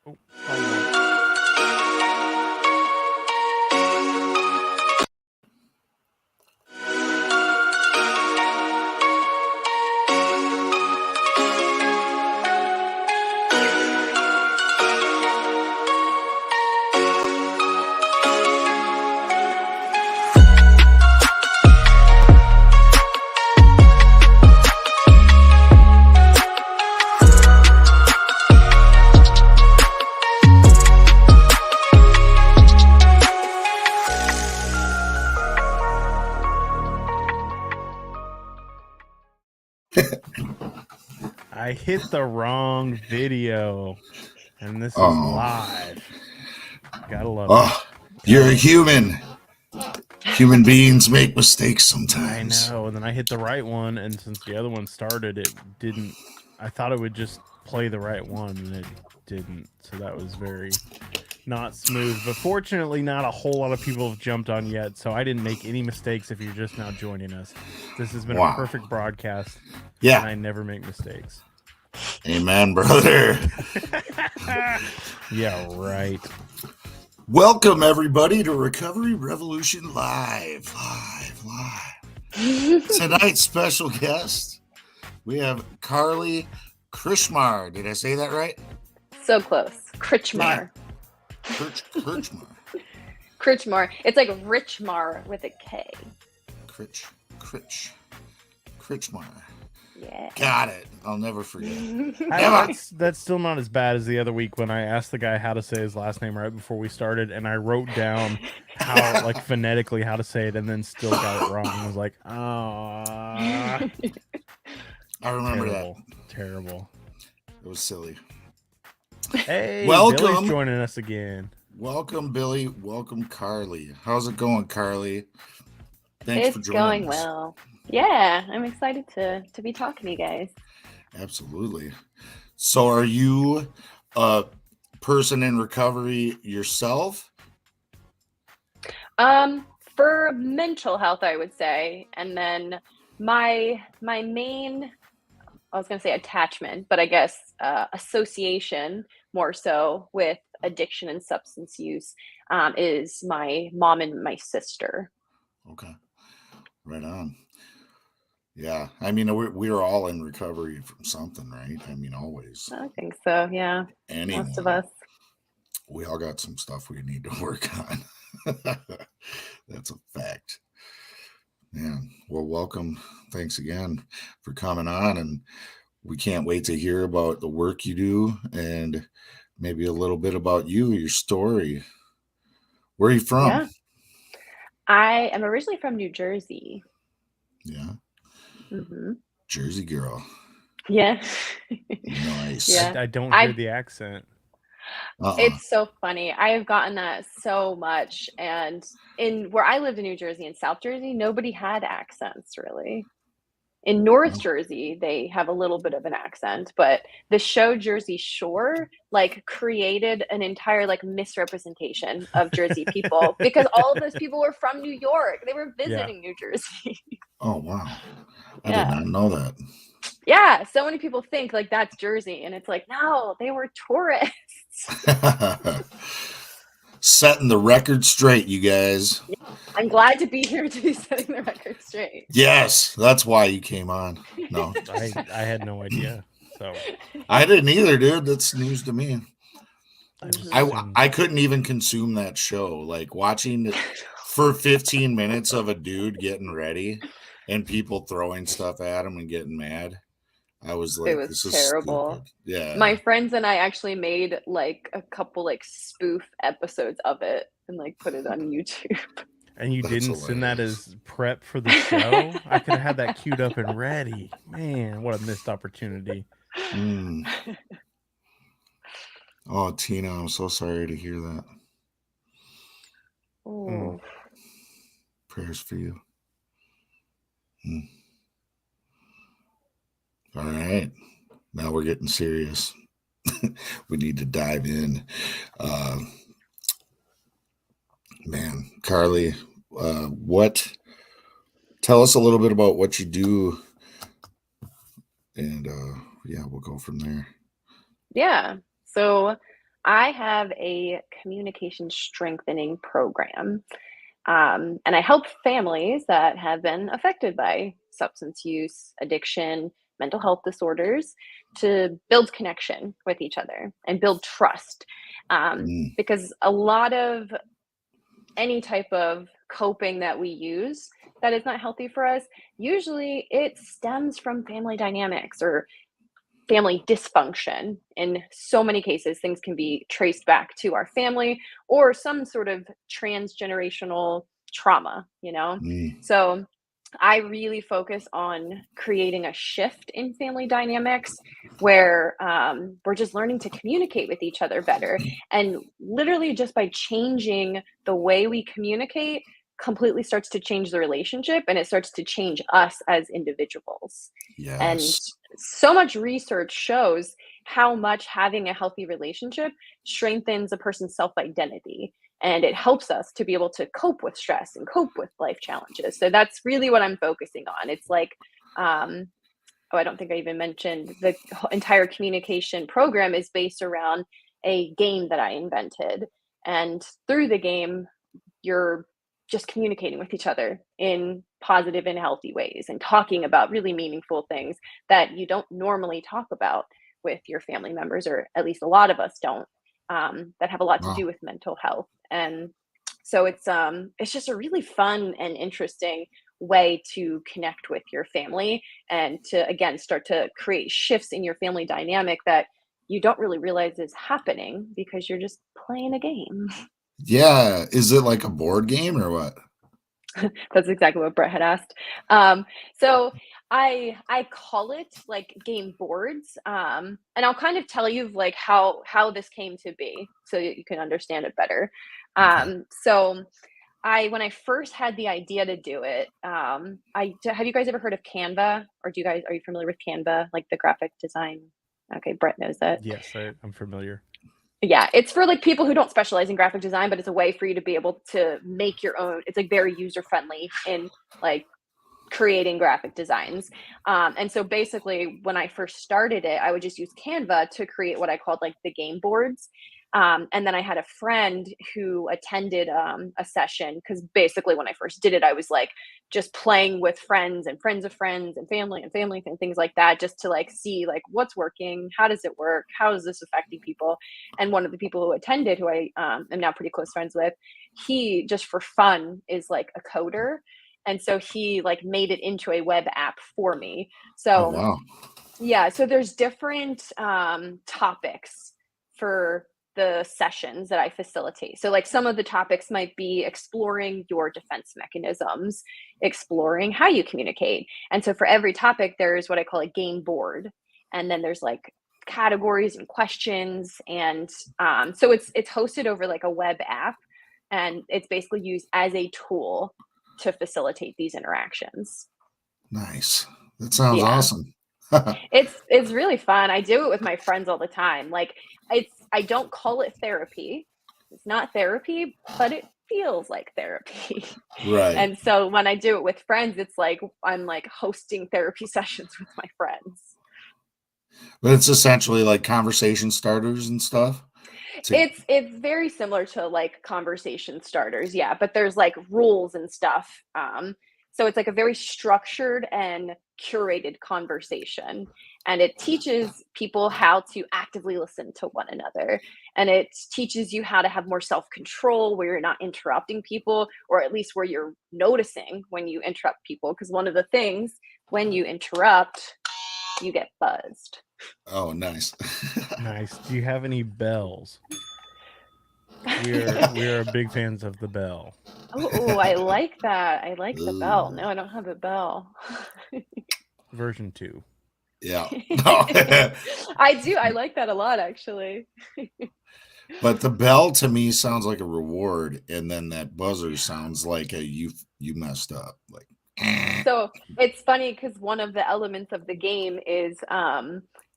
Oh, I hit the wrong video, and this is live. Gotta love it. You're a human. Human beings make mistakes sometimes. I know, and then I hit the right one, and since the other one started, it didn't. I thought it would just play the right one, and it didn't. So that was very not smooth. But fortunately, not a whole lot of people have jumped on yet, so I didn't make any mistakes if you're just now joining us. This has been a perfect broadcast. Yeah. And I never make mistakes. Amen, brother. Yeah, right. Welcome, everybody, to Recovery Revolution Live. Tonight's special guest, we have Carlee Krichmar. Did I say that right? So close. Krichmar. Yeah. Krichmar. Krichmar. It's like Richmar with a K. Krichmar. Yeah. Got it. I'll never forget. That's still not as bad as the other week when I asked the guy how to say his last name right before we started, and I wrote down how, like, phonetically how to say it, and then still got it wrong. I was like, I remember that. Terrible. It was silly. Hey, welcome. Billy's joining us again. Welcome, Billy. Welcome, Carlee. How's it going, Carlee? Thanks for joining us. It's going well. Yeah, I'm excited to be talking to you guys. Absolutely. So are you a person in recovery yourself? For mental health, I would say. And then my main, I was going to say attachment, but I guess association more so with addiction and substance use is my mom and my sister. Okay. Right on. Yeah. I mean, we're all in recovery from something, right? I mean, always. I think so. Yeah. Anyone. Most of us. We all got some stuff we need to work on. That's a fact. Yeah. Well, welcome. Thanks again for coming on. And we can't wait to hear about the work you do and maybe a little bit about you, your story. Where are you from? Yeah. I am originally from New Jersey. Yeah. Mm-hmm. Jersey girl. Yeah. Nice. Yeah. I don't hear the accent. It's so funny. I have gotten that so much. And in where I lived in New Jersey and South Jersey, nobody had accents really. In North Jersey, they have a little bit of an accent, but the show Jersey Shore like created an entire like misrepresentation of Jersey people because all of those people were from New York. They were visiting New Jersey. Oh, wow. I did not know that. Yeah. So many people think like that's Jersey. And it's like, no, they were tourists. Setting the record straight, you guys. I'm glad to be here to be setting the record straight. Yes, that's why you came on. No, I had no idea. So I didn't either, dude. That's news to me. I couldn't even consume that show. Like watching for 15 minutes of a dude getting ready and people throwing stuff at him and getting mad. I was like, this is terrible. Stupid. Yeah. My friends and I actually made like a couple like spoof episodes of it and like put it on YouTube. And you didn't send that as prep for the show? I could have had that queued up and ready. Man, what a missed opportunity. Oh, Tina, I'm so sorry to hear that. Oh. Prayers for you. All right. Now we're getting serious. We need to dive in. Man, Carlee, tell us a little bit about what you do, and we'll go from there. Yeah. So I have a communication strengthening program. And I help families that have been affected by substance use, addiction, mental health disorders to build connection with each other and build trust. Mm, Because a lot of any type of coping that we use that is not healthy for us, usually it stems from family dynamics or family dysfunction. In so many cases, things can be traced back to our family or some sort of transgenerational trauma, you know? mm, So I really focus on creating a shift in family dynamics where we're just learning to communicate with each other better. And literally, just by changing the way we communicate, completely starts to change the relationship and it starts to change us as individuals. And yes. so much research shows how much having a healthy relationship strengthens a person's self identity and it helps us to be able to cope with stress and cope with life challenges. So that's really what I'm focusing on. It's like, um, oh, I don't think I even mentioned the entire communication program is based around a game that I invented. And through the game, you're just communicating with each other in positive and healthy ways and talking about really meaningful things that you don't normally talk about with your family members, or at least a lot of us don't, that have a lot to Wow. do with mental health. And so it's just a really fun and interesting way to connect with your family and to again start to create shifts in your family dynamic that you don't really realize is happening because you're just playing a game. Yeah. Is it like a board game or what? That's exactly what Brett had asked. So I call it like game boards, and I'll kind of tell you like how this came to be, so that you can understand it better. Okay. So I when I first had the idea to do it, have you guys ever heard of Canva, or are you familiar with Canva, like the graphic design? Okay, Brett knows that. Yes, I'm familiar. Yeah, it's for like people who don't specialize in graphic design, but it's a way for you to be able to make your own. It's like very user friendly in like creating graphic designs. And so basically, when I first started it, I would just use Canva to create what I called like the game boards. And then I had a friend who attended a session because basically, when I first did it, I was like just playing with friends and friends of friends and family and things like that, just to like see like what's working, how does it work, how is this affecting people. And one of the people who attended, who I am now pretty close friends with, he just for fun is like a coder, and so he like made it into a web app for me. Oh, So wow. yeah, so there's different topics for the sessions that I facilitate. So like some of the topics might be exploring your defense mechanisms, exploring how you communicate. And so for every topic there's what I call a game board, and then there's like categories and questions. And so it's hosted over like a web app, and it's basically used as a tool to facilitate these interactions. Nice. That sounds Yeah. awesome. It's really fun. I do it with my friends all the time. Like I don't call it therapy. It's not therapy, but it feels like therapy. Right. And so when I do it with friends, it's like I'm like hosting therapy sessions with my friends. But it's essentially like conversation starters and stuff. To It's very similar to like conversation starters, yeah, but there's like rules and stuff. So it's like a very structured and curated conversation, and it teaches people how to actively listen to one another, and it teaches you how to have more self-control where you're not interrupting people, or at least where you're noticing when you interrupt people, because one of the things when you interrupt, you get buzzed. oh, nice. Nice. Do you have any bells? We are big fans of the bell. Oh, I like that. I like the bell. Ooh, No, I don't have a bell. Version 2. yeah. No. I do. I like that a lot, actually. But the bell to me sounds like a reward, and then that buzzer sounds like a you messed up. Like, So it's funny because one of the elements of the game is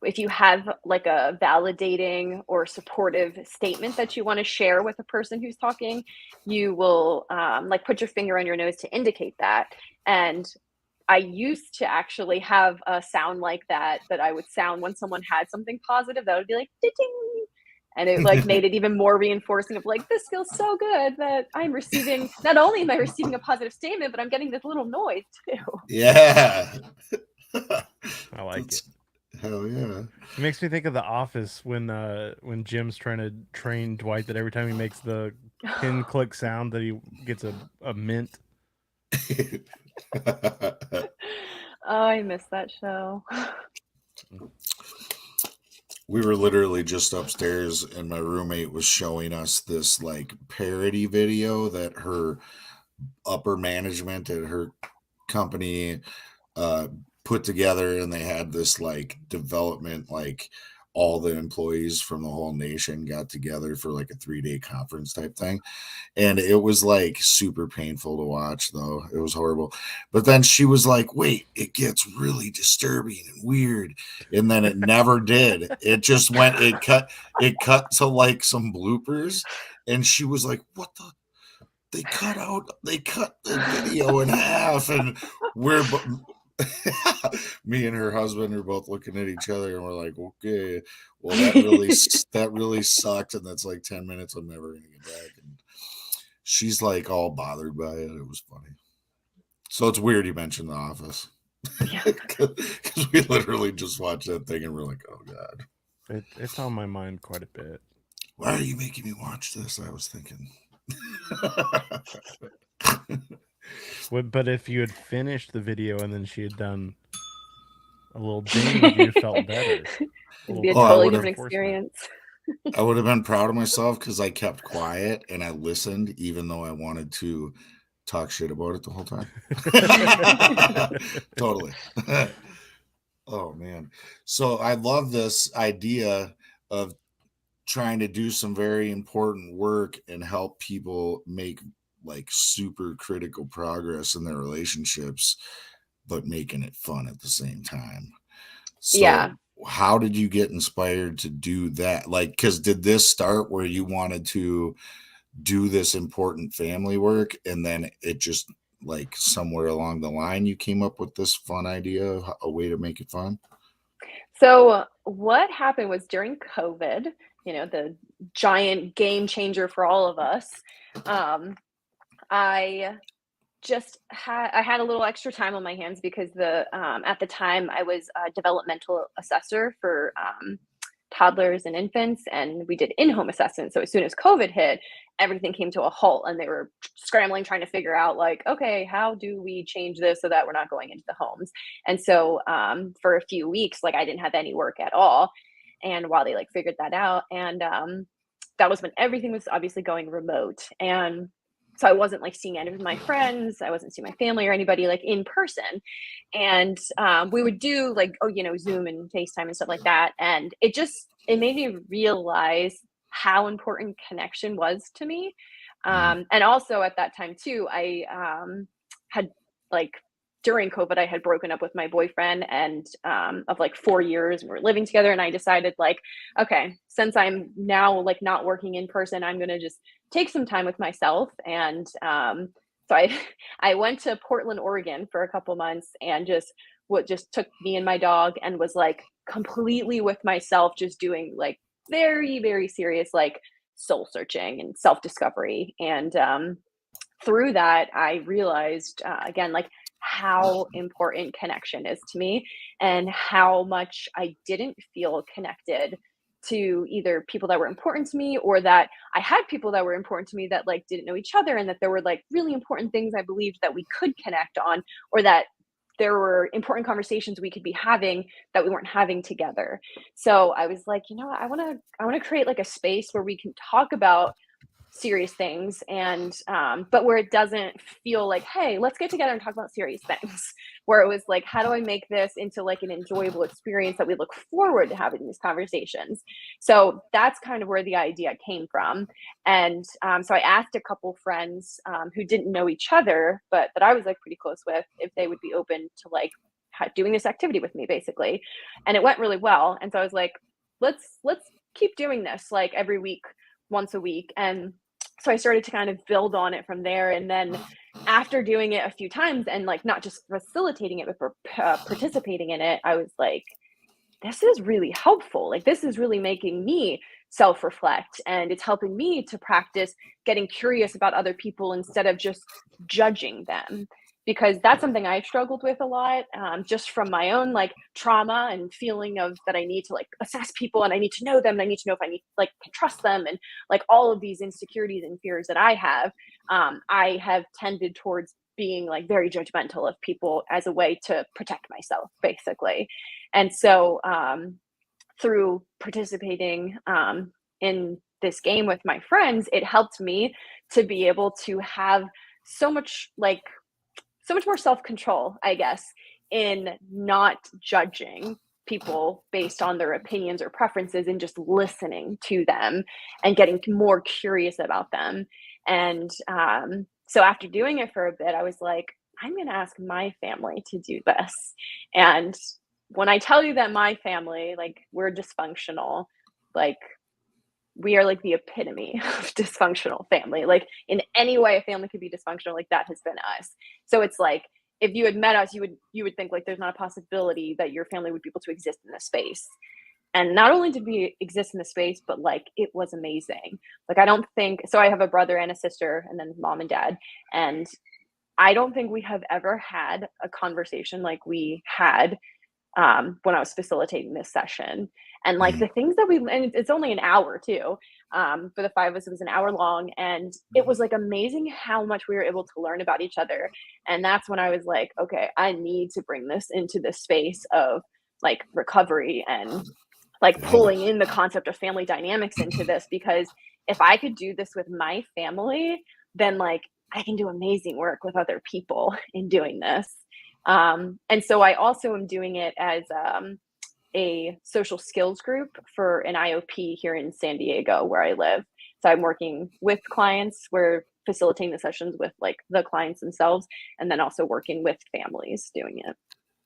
if you have like a validating or supportive statement that you want to share with a person who's talking, you will like put your finger on your nose to indicate that. And I used to actually have a sound like that I would sound when someone had something positive that would be like ding. And it like made it even more reinforcing of like, this feels so good that I'm receiving, not only am I receiving a positive statement, but I'm getting this little noise too. Yeah. I like it. Hell yeah. It makes me think of The Office when Jim's trying to train Dwight that every time he makes the pin click sound that he gets a mint. Oh, I miss that show. We were literally just upstairs and my roommate was showing us this like parody video that her upper management at her company put together, and they had this like development, like all the employees from the whole nation got together for like a 3-day conference type thing. And it was like super painful to watch, though. It was horrible. But then she was like, wait, it gets really disturbing and weird. And then it never did. It just went, it cut to like some bloopers. And she was like, what the? They cut the video in half. And me and her husband are both looking at each other and we're like, okay, well, that really sucked. And that's like 10 minutes I'm never going to get back. And she's like all bothered by it. It was funny. So it's weird you mentioned The Office. Yeah. Because we literally just watched that thing and we're like, oh God. It's on my mind quite a bit. Why are you making me watch this? I was thinking. But if you had finished the video and then she had done a little ding, would you have felt better? It'd be a totally different experience. I would have been proud of myself because I kept quiet and I listened, even though I wanted to talk shit about it the whole time. Totally. Oh, man. So I love this idea of trying to do some very important work and help people make like super critical progress in their relationships, but making it fun at the same time. So yeah. How did you get inspired to do that? Like, because did this start where you wanted to do this important family work and then it just like somewhere along the line you came up with this fun idea, a way to make it fun? So what happened was during COVID, the giant game changer for all of us, I had a little extra time on my hands because at the time I was a developmental assessor for toddlers and infants, and we did in-home assessments. So as soon as COVID hit, everything came to a halt and they were scrambling, trying to figure out like, okay, how do we change this so that we're not going into the homes? And so for a few weeks, like I didn't have any work at all. And while they like figured that out, and that was when everything was obviously going remote. And so I wasn't like seeing any of my friends. I wasn't seeing my family or anybody like in person. And we would do like, Zoom and FaceTime and stuff like that. And it made me realize how important connection was to me. And also at that time too, I had like, during COVID, I had broken up with my boyfriend and of like 4 years, and we were living together. And I decided like, okay, since I'm now like not working in person, I'm going to just take some time with myself. And so I went to Portland, Oregon for a couple months and just took me and my dog and was like completely with myself, just doing like very, very serious, like soul searching and self-discovery. And through that, I realized again, like how important connection is to me and how much I didn't feel connected to either people that were important to me or that I had people that were important to me that like didn't know each other, and that there were like really important things I believed that we could connect on, or that there were important conversations we could be having that we weren't having together. So I was like, I want to create like a space where we can talk about serious things and but where it doesn't feel like, hey, let's get together and talk about serious things, where it was like, how do I make this into like an enjoyable experience that we look forward to having these conversations? So that's kind of where the idea came from. And so I asked a couple friends who didn't know each other but that I was like pretty close with if they would be open to like doing this activity with me, basically. And it went really well. And so I was like, let's keep doing this like every week, once a week. And so I started to kind of build on it from there. And then after doing it a few times and like not just facilitating it, but participating in it, I was like, this is really helpful. Like, this is really making me self-reflect, and it's helping me to practice getting curious about other people instead of just judging them, because that's something I've struggled with a lot, just from my own like trauma and feeling of that I need to like assess people, and I need to know them, and I need to know if I need like can trust them, and like all of these insecurities and fears that I have. I have tended towards being like very judgmental of people as a way to protect myself, basically. And so through participating in this game with my friends, it helped me to be able to have so much like so much more self-control, I guess, in not judging people based on their opinions or preferences, and just listening to them and getting more curious about them. And so after doing it for a bit, I was like, I'm going to ask my family to do this. And when I tell you that my family, like, we're dysfunctional, like, we are like the epitome of dysfunctional family. Like, in any way a family could be dysfunctional, like that has been us. So it's like, if you had met us, you would think like there's not a possibility that your family would be able to exist in this space. And not only did we exist in the space, but like it was amazing. Like, I don't think so. I have a brother and a sister, and then mom and dad. And I don't think we have ever had a conversation like we had when I was facilitating this session. And like the things that and it's only an hour too. For the five of us, it was an hour long. And it was like amazing how much we were able to learn about each other. And that's when I was like, okay, I need to bring this into the space of like recovery, and like pulling in the concept of family dynamics into this, because if I could do this with my family, then like I can do amazing work with other people in doing this. And so I also am doing it as a social skills group for an IOP here in San Diego, where I live. So I'm working with clients. We're facilitating the sessions with like the clients themselves, and then also working with families doing it.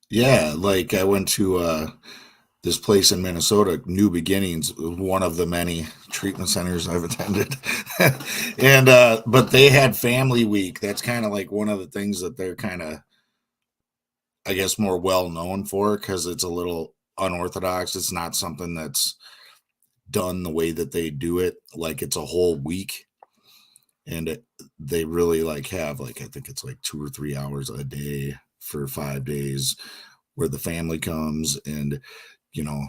Yeah, like I went to this place in Minnesota, New Beginnings, one of the many treatment centers I've attended. And but they had family week. That's kind of like one of the things that they're kind of, I guess, more well known for, because it's a little unorthodox. It's not something that's done the way that they do it. Like, it's a whole week, and they really like have like, I think it's like 2 or 3 hours a day for 5 days, where the family comes, and you know,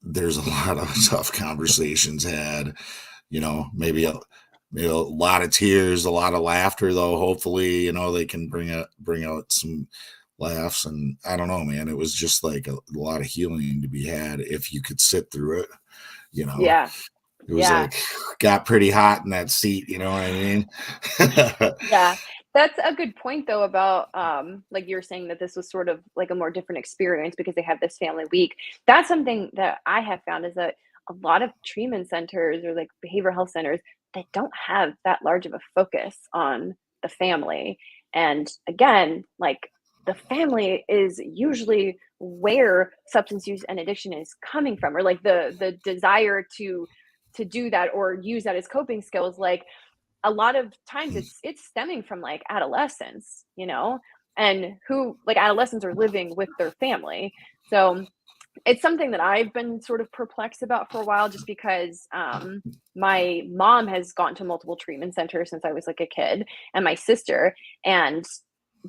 there's a lot of tough conversations had, maybe a lot of tears, a lot of laughter, though. Hopefully, they can bring out some laughs. And I don't know, man, it was just like a lot of healing to be had if you could sit through it. Yeah. It was like, got pretty hot in that seat, you know what I mean? Yeah, that's a good point though about like you're saying that this was sort of like a more different experience because they have this family week. That's something that I have found, is that a lot of treatment centers or like behavioral health centers, they don't have that large of a focus on the family. And again, like the family is usually where substance use and addiction is coming from, or like the desire to do that or use that as coping skills. Like, a lot of times it's stemming from like adolescence, and who like adolescents are living with their family. So it's something that I've been sort of perplexed about for a while, just because my mom has gone to multiple treatment centers since I was like a kid, and my sister. And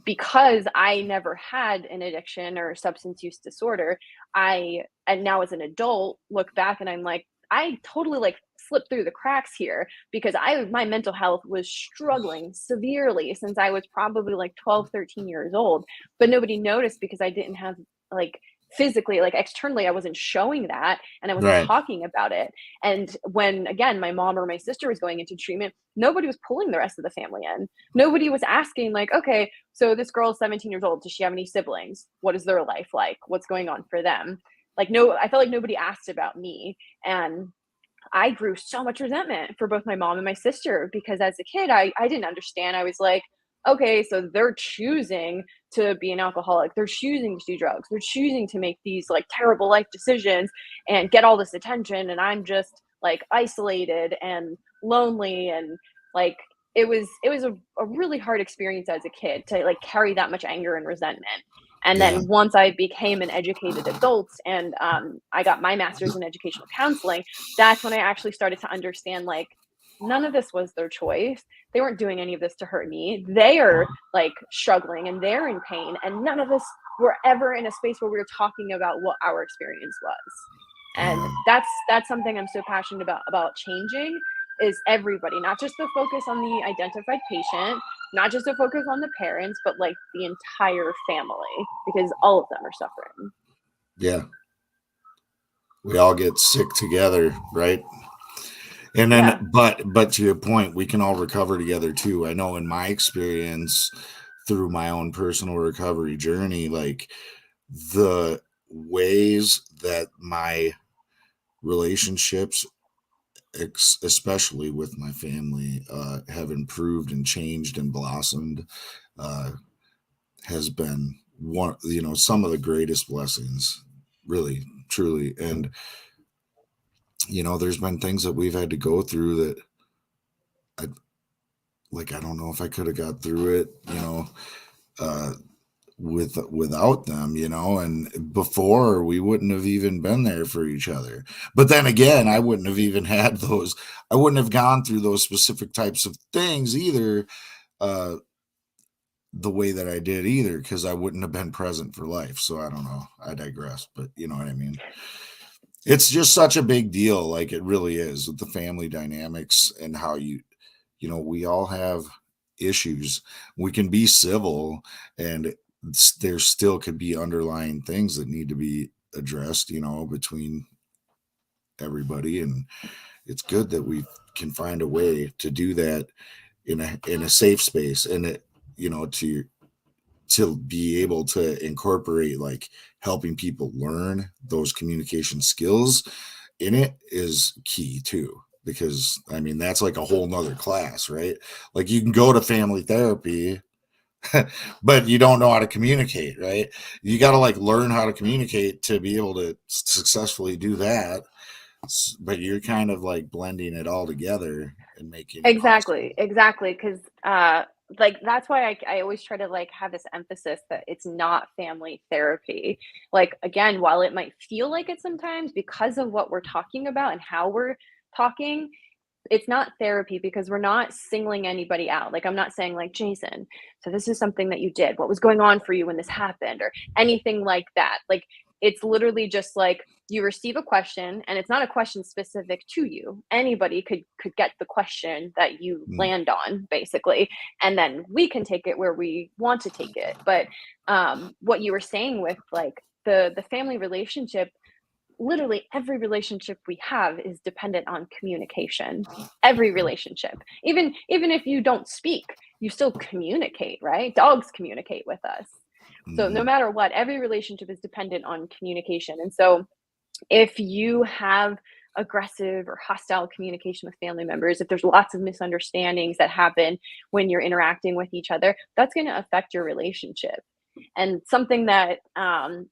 because I never had an addiction or substance use disorder, and now as an adult look back and I'm like, I totally like slipped through the cracks here, because my mental health was struggling severely since I was probably like 12, 13 years old, but nobody noticed because I didn't have like physically, like externally, I wasn't showing that, and I wasn't talking about it. And when, again, my mom or my sister was going into treatment, nobody was pulling the rest of the family in. Nobody was asking like, okay, so this girl is 17 years old. Does she have any siblings? What is their life like? What's going on for them? Like, no, I felt like nobody asked about me. And I grew so much resentment for both my mom and my sister, because as a kid, I didn't understand. I was like, okay, so they're choosing to be an alcoholic. They're choosing to do drugs. They're choosing to make these like terrible life decisions and get all this attention. And I'm just like isolated and lonely. And like, it was a really hard experience as a kid to like carry that much anger and resentment. And then once I became an educated adult and I got my master's in educational counseling, that's when I actually started to understand, like, none of this was their choice. They weren't doing any of this to hurt me. They are like struggling and they're in pain. And none of us were ever in a space where we were talking about what our experience was. And that's something I'm so passionate about changing, is everybody, not just the focus on the identified patient, not just to focus on the parents, but like the entire family, because all of them are suffering. Yeah. We all get sick together, right? And then, but to your point, we can all recover together too. I know in my experience through my own personal recovery journey, like the ways that my relationships, especially with my family, have improved and changed and blossomed, has been one, some of the greatest blessings, really, truly. And, there's been things that we've had to go through that I don't know if I could have got through it, without them, and before we wouldn't have even been there for each other. But then again, I wouldn't have even had those, I wouldn't have gone through those specific types of things either, the way that I did either, because I wouldn't have been present for life. So I don't know. I digress, but you know what I mean? It's just such a big deal. Like it really is, with the family dynamics and how we all have issues. We can be civil and there still could be underlying things that need to be addressed, between everybody. And it's good that we can find a way to do that in a safe space, and it, to be able to incorporate like helping people learn those communication skills in it is key too. Because I mean, that's like a whole nother class, right? Like you can go to family therapy, but you don't know how to communicate, right? You got to like learn how to communicate to be able to successfully do that. But you're kind of like blending it all together and making it exactly. Because like that's why I always try to like have this emphasis that it's not family therapy. Like again, while it might feel like it sometimes because of what we're talking about and how we're talking, it's not therapy, because we're not singling anybody out. Like I'm not saying like, Jason, so this is something that you did, what was going on for you when this happened, or anything like that. Like it's literally just like you receive a question, and it's not a question specific to you. Anybody could get the question that you land on, basically, and then we can take it where we want to take it. But what you were saying with like the family relationship, literally every relationship we have is dependent on communication. Every relationship, even if you don't speak, you still communicate, right? Dogs communicate with us. So no matter what, every relationship is dependent on communication. And so if you have aggressive or hostile communication with family members, if there's lots of misunderstandings that happen when you're interacting with each other, that's going to affect your relationship. And something that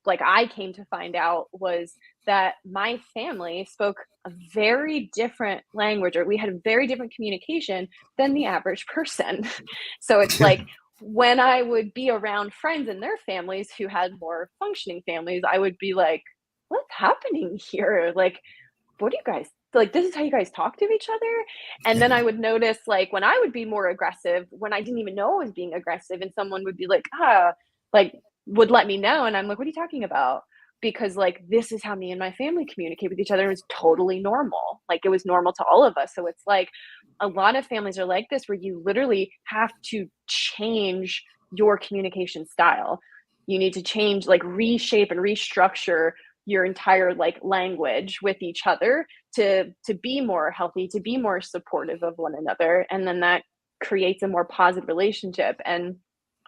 like I came to find out was that my family spoke a very different language, or we had a very different communication than the average person. So it's like when I would be around friends and their families who had more functioning families, I would be like, what's happening here? Like, what do you guys like? This is how you guys talk to each other? And then I would notice, like, when I would be more aggressive, when I didn't even know I was being aggressive, and someone would be like, like, would let me know. And I'm like, what are you talking about? Because, like, this is how me and my family communicate with each other. It was totally normal. Like, it was normal to all of us. So it's like a lot of families are like this, where you literally have to change your communication style. You need to change, like, reshape and restructure your entire like language with each other to be more healthy, to be more supportive of one another. And then that creates a more positive relationship. And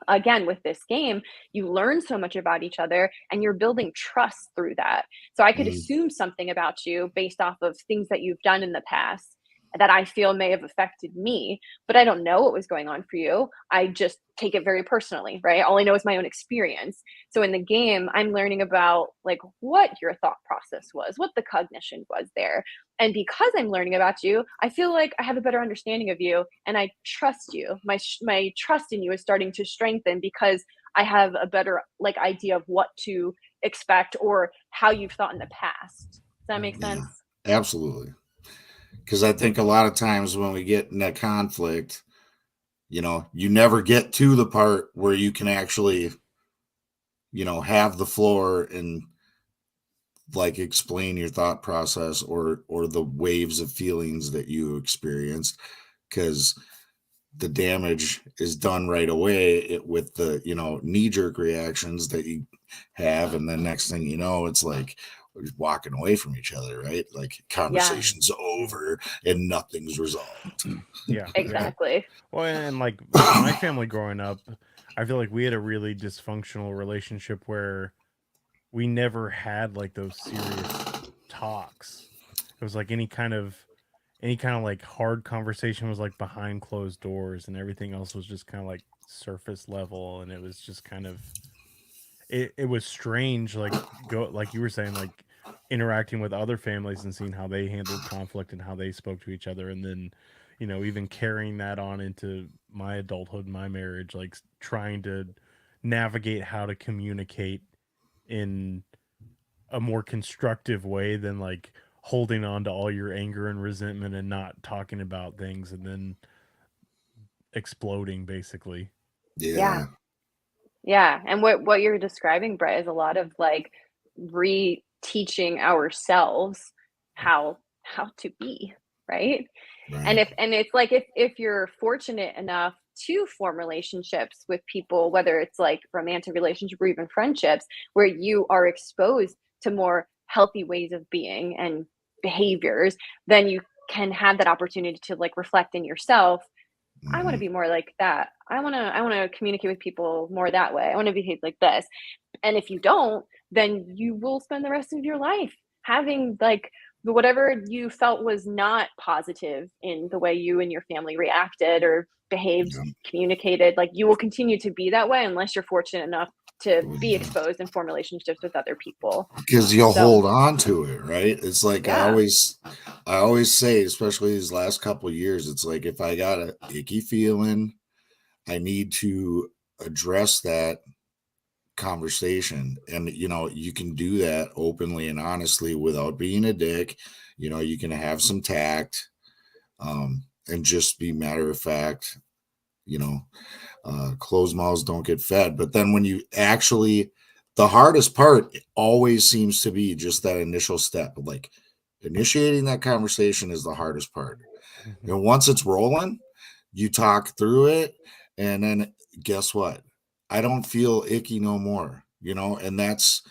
again, with this game, you learn so much about each other, and you're building trust through that. So I could assume something about you based off of things that you've done in the past that I feel may have affected me, but I don't know what was going on for you. I just take it very personally, right? All I know is my own experience. So in the game, I'm learning about like what your thought process was, what the cognition was there. And because I'm learning about you, I feel like I have a better understanding of you, and I trust you. My trust in you is starting to strengthen because I have a better like idea of what to expect or how you've thought in the past. Does that make Yeah, sense? absolutely. Because I think a lot of times when we get in that conflict, you never get to the part where you can actually, have the floor and like explain your thought process or the waves of feelings that you experienced, because the damage is done right away with the knee-jerk reactions that you have, and then next thing you know, it's like we're just walking away from each other, right? Like Yeah, conversation's over and nothing's resolved. Yeah. exactly. Well, and like my family growing up, I feel like we had a really dysfunctional relationship where we never had like those serious talks. It was like any kind of like hard conversation was like behind closed doors, and everything else was just kind of like surface level, and it was just kind of it was strange, like like you were saying, like interacting with other families and seeing how they handled conflict and how they spoke to each other, and then even carrying that on into my adulthood, my marriage, like trying to navigate how to communicate in a more constructive way than like holding on to all your anger and resentment and not talking about things and then exploding basically. Yeah. Yeah. Yeah. And what you're describing, Brett, is a lot of like reteaching ourselves how to be, right? Right. And it's like if you're fortunate enough to form relationships with people, whether it's like romantic relationship or even friendships, where you are exposed to more healthy ways of being and behaviors, then you can have that opportunity to like reflect in yourself. I want to Mhm. be more like that. I want to communicate with people more that way. I want to behave like this. And if you don't, then you will spend the rest of your life having like whatever you felt was not positive in the way you and your family reacted or behaved, Yeah. communicated. Like you will continue to be that way unless you're fortunate enough to Well, be yeah. exposed and form relationships with other people. Because you'll So, hold on to it, right? It's like yeah. I always say, especially these last couple of years, it's like if I got a icky feeling, I need to address that conversation. And you can do that openly and honestly without being a dick. You can have some tact, and just be matter of fact. You know, closed mouths don't get fed. But then when you actually, the hardest part always seems to be just that initial step. Like initiating that conversation is the hardest part. Mhm. And once it's rolling, you talk through it, and then guess what? I don't feel icky no more, and that's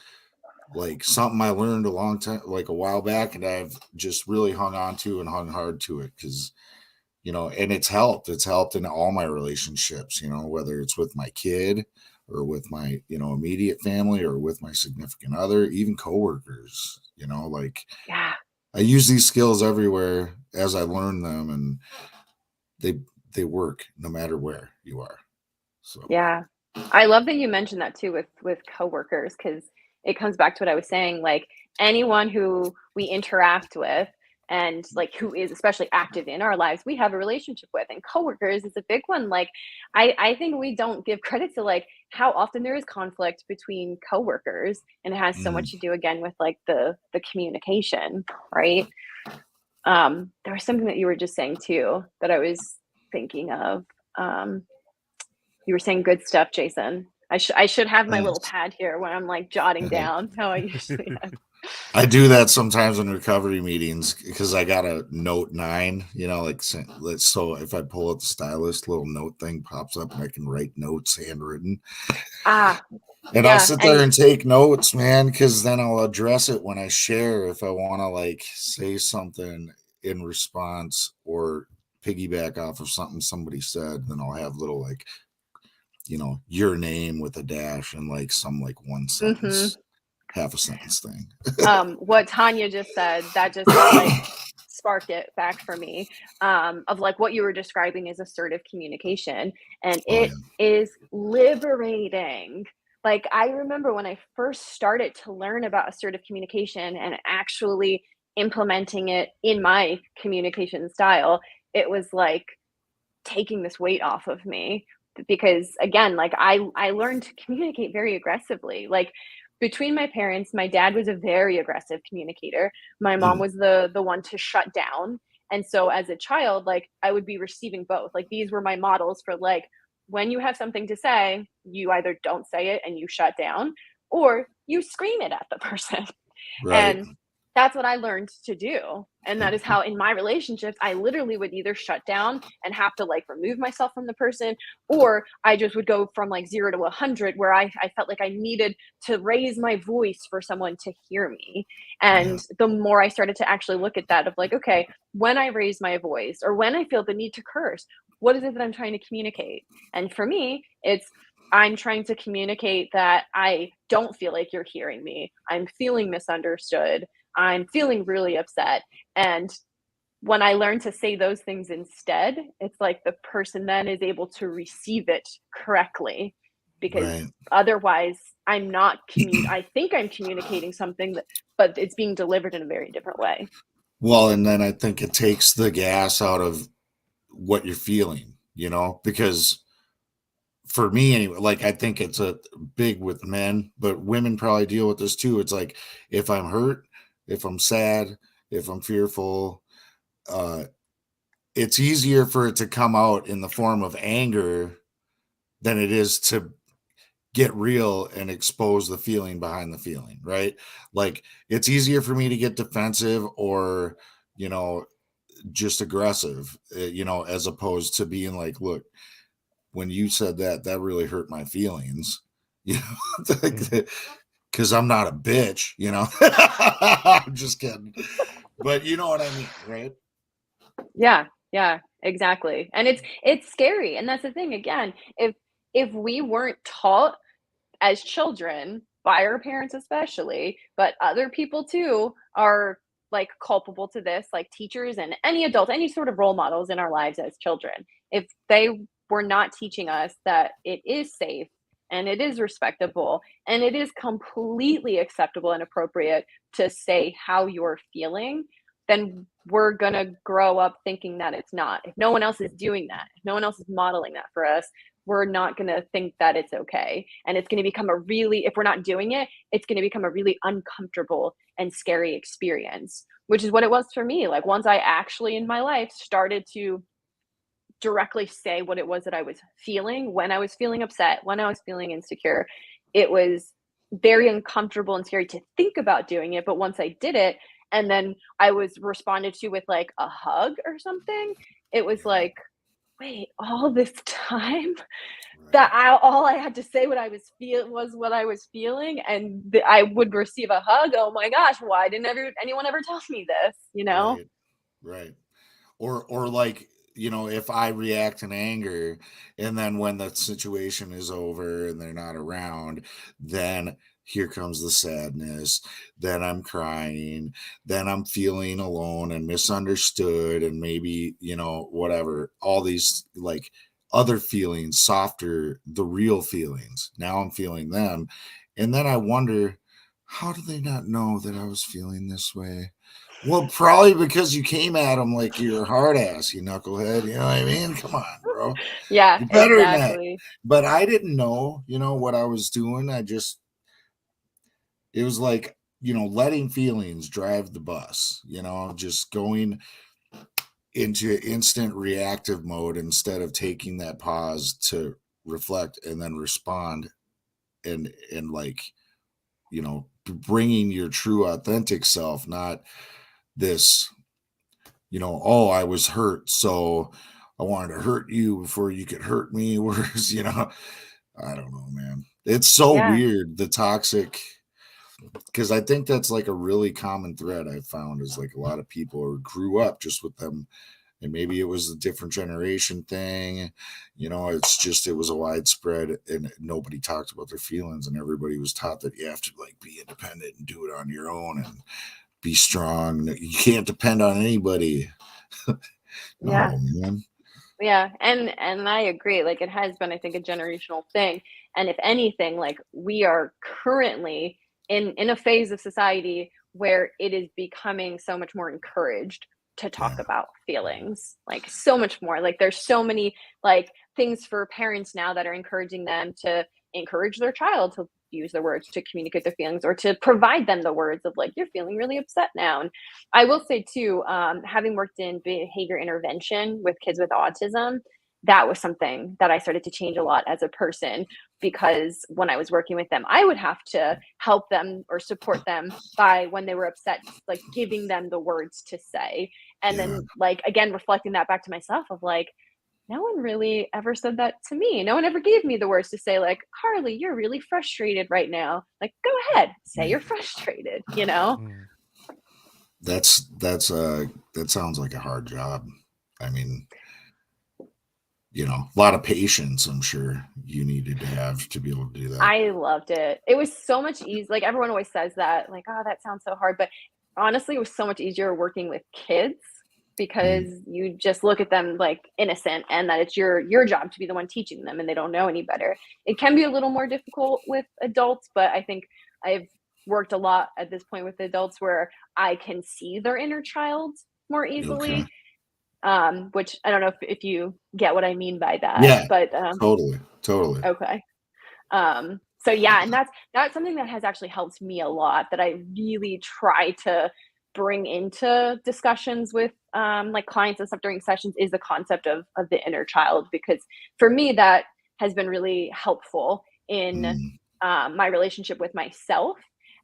like something I learned a long time, like a while back, and I've just really hung on to and hung hard to it because and it's helped. It's helped in all my relationships, whether it's with my kid or with my, immediate family or with my significant other, even coworkers, like Yeah. I use these skills everywhere as I learn them, and they they work no matter where you are. So Yeah. I love that you mentioned that too with coworkers because it comes back to what I was saying. Like anyone who we interact with and like who is especially active in our lives, we have a relationship with. And coworkers is a big one. Like I think we don't give credit to like how often there is conflict between coworkers and it has so mm, much to do again with like the communication, right? There was something that you were just saying too that I was thinking of. Um you were saying good stuff, Jason. I should have my little thanks. pad here when I'm like jotting down how I usually am. I do that sometimes in recovery meetings because I got a note 9, like so if I pull up the stylus, little note thing pops up and I can write notes handwritten. Ah, And I'll yeah, sit there and and take notes, man, because then I'll address it when I share if I want to like say something in response or piggyback off of something somebody said. Then I'll have little like, your name with a dash and like some like one mhm. sentence, half a sentence thing. What Tanya just said, that just like sparked it back for me. Of like what you were describing is assertive communication, and Oh, it is liberating. Like I remember when I first started to learn about assertive communication and actually implementing it in my communication style, it was like taking this weight off of me because again, like I learned to communicate very aggressively. Like between my parents, my dad was a very aggressive communicator. My mom was the one to shut down. And so as a child, like I would be receiving both. Like these were my models for like when you have something to say, you either don't say it and you shut down, or you scream it at the person. Right. And that's what I learned to do. And that is how in my relationships, I literally would either shut down and have to like remove myself from the person, or I just would go from like 0 to 100 where I felt like I needed to raise my voice for someone to hear me. Yeah. And the more I started to actually look at that of like, okay, when I raise my voice or when I feel the need to curse, what is it that I'm trying to communicate? And for me, it's I'm trying to communicate that I don't feel like you're hearing me. I'm feeling misunderstood. I'm feeling really upset. And when I learn to say those things instead, it's like the person then is able to receive it correctly, because Right. otherwise I'm not I think I'm communicating something that, but it's being delivered in a very different way. Well, and then I think it takes the gas out of what you're feeling, because for me anyway, like I think it's a big with men, but women probably deal with this too. It's like if I'm hurt, if I'm sad, if I'm fearful, uh, it's easier for it to come out in the form of anger than it is to get real and expose the feeling behind the feeling, right? Like it's easier for me to get defensive or, you know, just aggressive, as opposed to being like, look, when you said that, that really hurt my feelings, you know, because I'm not a bitch, I'm just kidding. But you know what I mean, right? Yeah, yeah, exactly. And it's scary. And that's the thing again, if we weren't taught as children by our parents especially, but other people too are like culpable to this, like teachers and any adult, any sort of role models in our lives as children. If they were not teaching us that it is safe and it is respectable and it is completely acceptable and appropriate to say how you're feeling, then we're going to grow up thinking that it's not. If no one else is doing that, if no one else is modeling that for us, we're not going to think that it's okay. And it's going to become if we're not doing it, it's going to become a really uncomfortable and scary experience, which is what it was for me. Like once I actually in my life started to directly say what it was that I was feeling, when I was feeling upset, when I was feeling insecure, it was very uncomfortable and scary to think about doing it. But once I did it, and then I was responded to with like a hug or something, it was Yeah, like, wait, all this time right. all I had to say what I was what I was feeling, and I would receive a hug. Oh my gosh, why didn't anyone ever tell me this? You know? Right. Right. Or like, if I react in anger and then when the situation is over and they're not around, then here comes the sadness, then I'm crying, then I'm feeling alone and misunderstood and maybe, whatever, all these like other feelings, softer, the real feelings. Now I'm feeling them. And then I wonder, how do they not know that I was feeling this way? Well, probably because you came at him like you're a hard ass, you knucklehead. You know what I mean? Come on, bro. Yeah, You're better than that. exactly. But I didn't know, what I was doing. It was like, letting feelings drive the bus, just going into instant reactive mode instead of taking that pause to reflect and then respond and like, bringing your true authentic self, not this, oh, I was hurt, so I wanted to hurt you before you could hurt me. Whereas, I don't know, man. It's so Yeah. weird, the toxic, because I think that's like a really common thread I found is like a lot of people grew up just with them. And maybe it was a different generation thing. It was a widespread and nobody talked about their feelings and everybody was taught that you have to like be independent and do it on your own and be strong. You can't depend on anybody. Yeah. No, man. Yeah. And I agree. Like it has been, I think, a generational thing. And if anything, like we are currently in a phase of society where it is becoming so much more encouraged to talk about feelings, like so much more. Like there's so many like things for parents now that are encouraging them to encourage their child to use their words to communicate their feelings, or to provide them the words of like, you're feeling really upset now. And I will say too, having worked in behavior intervention with kids with autism, that was something that I started to change a lot as a person, because when I was working with them, I would have to help them or support them by when they were upset, like giving them the words to say. And then like, again, reflecting that back to myself of like, no one really ever said that to me. No one ever gave me the words to say like, Carlee, you're really frustrated right now. Like, go ahead, say you're frustrated, you know? That sounds like a hard job. I mean, you know, a lot of patience, I'm sure you needed to have to be able to do that. I loved it. It was so much easier. Like everyone always says that, like, oh, that sounds so hard. But honestly, it was so much easier working with kids, because you just look at them like innocent, and that it's your job to be the one teaching them, and they don't know any better. It can be a little more difficult with adults, but I think I've worked a lot at this point with adults where I can see their inner child more easily. Which I don't know if you get what I mean by that. Yeah, but totally. Okay. So yeah, and that's something that has actually helped me a lot, that I really try to bring into discussions with like clients and stuff during sessions, is the concept of the inner child, because for me that has been really helpful in my relationship with myself,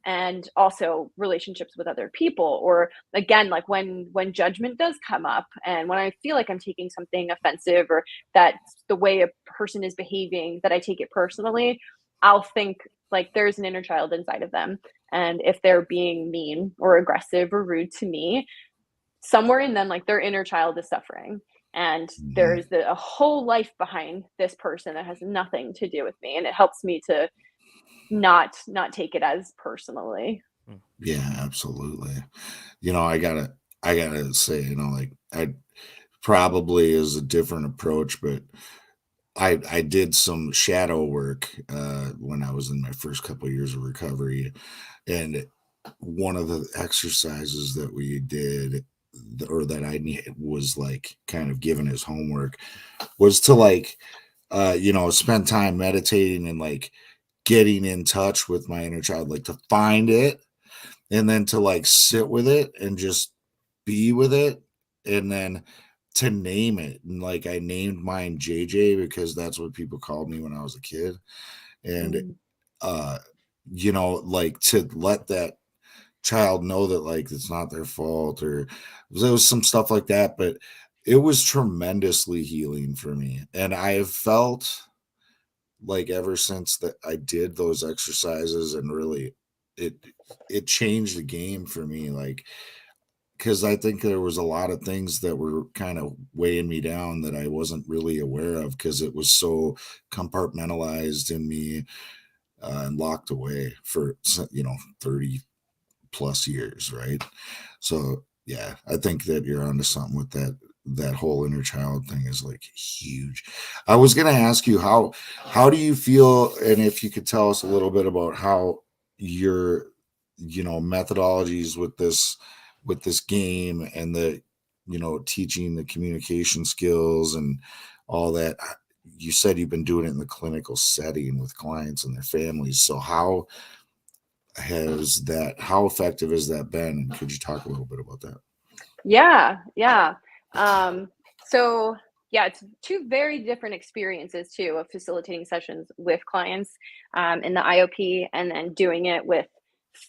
and also relationships with other people. Or again, like when judgment does come up, and when I feel like I'm taking something offensive, or that the way a person is behaving, that I take it personally, I'll think like there's an inner child inside of them. And if they're being mean or aggressive or rude to me, somewhere in them, like their inner child is suffering. And there's a whole life behind this person that has nothing to do with me. And it helps me to not take it as personally. Yeah, absolutely. You know, I gotta say, you know, like I probably is a different approach, but I did some shadow work when I was in my first couple of years of recovery, and one of the exercises that we did, or that I was like kind of given as homework, was to like you know, spend time meditating and like getting in touch with my inner child, like to find it, and then to like sit with it and just be with it, and then to name it. And like I named mine JJ because that's what people called me when I was a kid. And you know, like to let that child know that like it's not their fault, or there was some stuff like that, but it was tremendously healing for me. And I have felt like ever since that I did those exercises, and really it changed the game for me, like, because I think there was a lot of things that were kind of weighing me down that I wasn't really aware of, because it was so compartmentalized in me and locked away for, you know, 30 plus years, right? So yeah, I think that you're onto something with that whole inner child thing is like huge. I was going to ask you, how do you feel, and if you could tell us a little bit about how your, you know, methodologies with this game, and the, you know, teaching the communication skills and all that. You said you've been doing it in the clinical setting with clients and their families. So how effective has that been? And could you talk a little bit about that? Yeah. So yeah, it's two very different experiences too, of facilitating sessions with clients in the IOP, and then doing it with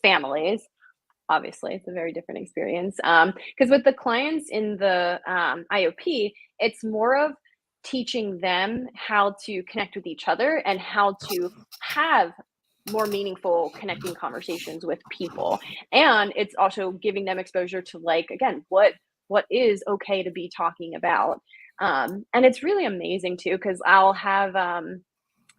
families. Obviously, it's a very different experience, because with the clients in the IOP, it's more of teaching them how to connect with each other, and how to have more meaningful connecting conversations with people. And it's also giving them exposure to, like, again, what is okay to be talking about. And it's really amazing too, because I'll have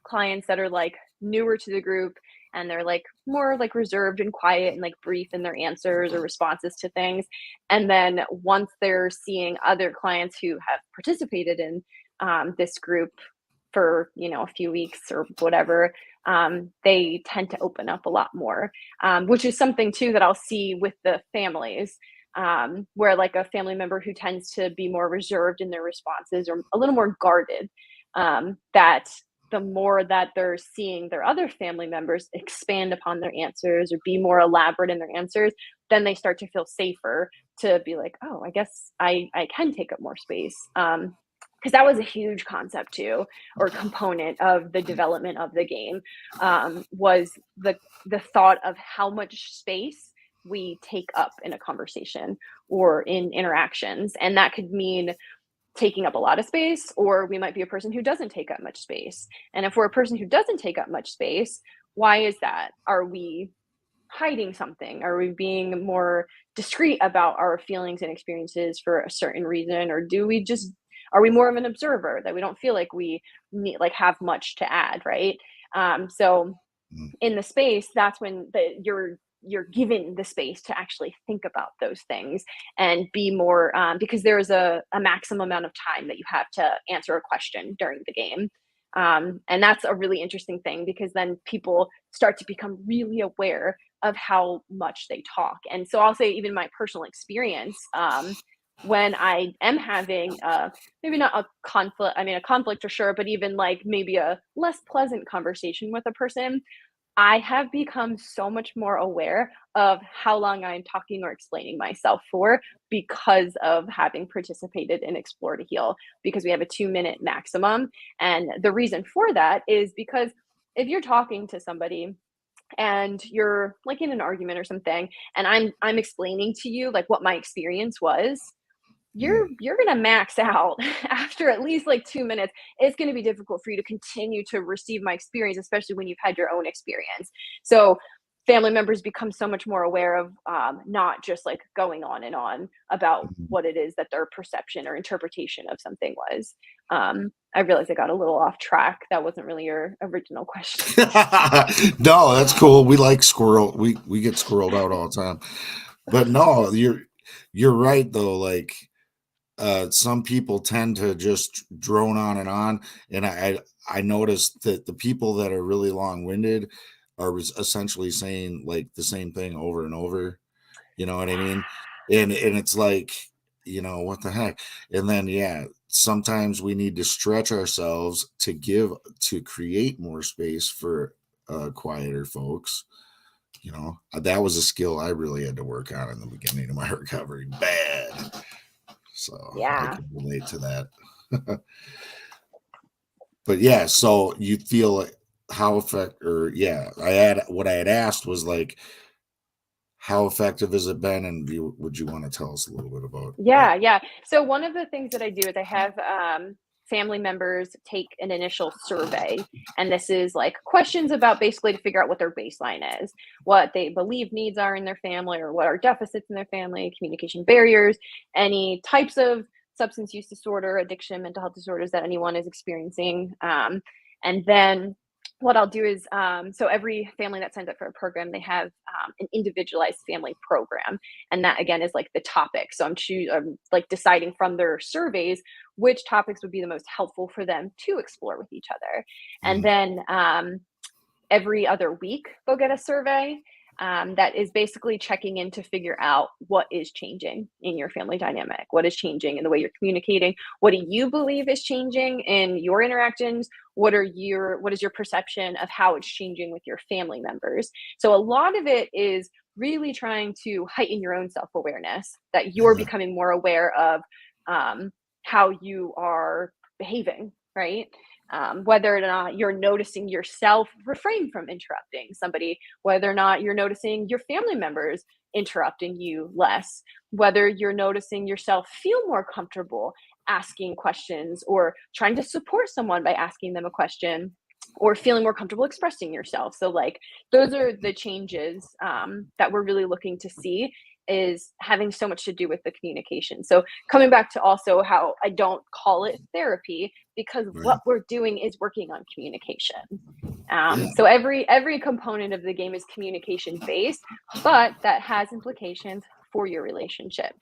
clients that are like newer to the group, and they're like more like reserved and quiet and like brief in their answers or responses to things. And then once they're seeing other clients who have participated in this group for, you know, a few weeks or whatever, they tend to open up a lot more, which is something too that I'll see with the families. where like a family member who tends to be more reserved in their responses or a little more guarded, that the more that they're seeing their other family members expand upon their answers or be more elaborate in their answers, then they start to feel safer to be like, oh, I guess I can take up more space. Because that was a huge concept too, or component of the development of the game, was the thought of how much space we take up in a conversation or in interactions. And that could mean taking up a lot of space, or we might be a person who doesn't take up much space. And if we're a person who doesn't take up much space, why is that? Are we hiding something? Are we being more discreet about our feelings and experiences for a certain reason? Or are we more of an observer that we don't feel like we need, like, have much to add, right? So in the space, that's when you're given the space to actually think about those things and be more, because there's a maximum amount of time that you have to answer a question during the game. And that's a really interesting thing, because then people start to become really aware of how much they talk. And so I'll say, even my personal experience, when I am having maybe not a conflict, I mean a conflict for sure, but even like maybe a less pleasant conversation with a person, I have become so much more aware of how long I'm talking or explaining myself for, because of having participated in Explore to Heal, because we have a 2-minute maximum. And the reason for that is because if you're talking to somebody and you're like in an argument or something, and I'm explaining to you like what my experience was, you're going to max out after at least like 2 minutes. It's going to be difficult for you to continue to receive my experience, especially when you've had your own experience. So family members become so much more aware of, not just like going on and on about what it is that their perception or interpretation of something was. I realized I got a little off track. That wasn't really your original question. No, that's cool. We like squirrel. We get squirreled out all the time. But no, you're right though. Like, some people tend to just drone on, and I noticed that the people that are really long-winded are essentially saying like the same thing over and over. You know what I mean? And it's like, what the heck? And then sometimes we need to stretch ourselves to create more space for quieter folks. That was a skill I really had to work on in the beginning of my recovery. Bad. So I can relate to that. But so you feel like what I had asked was like, how effective has it been? And would you want to tell us a little bit about that? Yeah. So one of the things that I do is I have family members take an initial survey. And this is like questions about basically to figure out what their baseline is, what they believe needs are in their family, or what are deficits in their family, communication barriers, any types of substance use disorder, addiction, mental health disorders that anyone is experiencing. And then what I'll do is, so every family that signs up for a program, they have an individualized family program. And that again is like the topic. So I'm like deciding from their surveys which topics would be the most helpful for them to explore with each other. And then every other week they'll get a survey that is basically checking in to figure out what is changing in your family dynamic, what is changing in the way you're communicating, what do you believe is changing in your interactions, what is your perception of how it's changing with your family members. So a lot of it is really trying to heighten your own self-awareness, that you're becoming more aware of how you are behaving, right? Whether or not you're noticing yourself refrain from interrupting somebody, whether or not you're noticing your family members interrupting you less, whether you're noticing yourself feel more comfortable asking questions or trying to support someone by asking them a question, or feeling more comfortable expressing yourself. So like those are the changes that we're really looking to see, is having so much to do with the communication. So coming back to also how I don't call it therapy, because what we're doing is working on communication. So every component of the game is communication based, but that has implications for your relationship.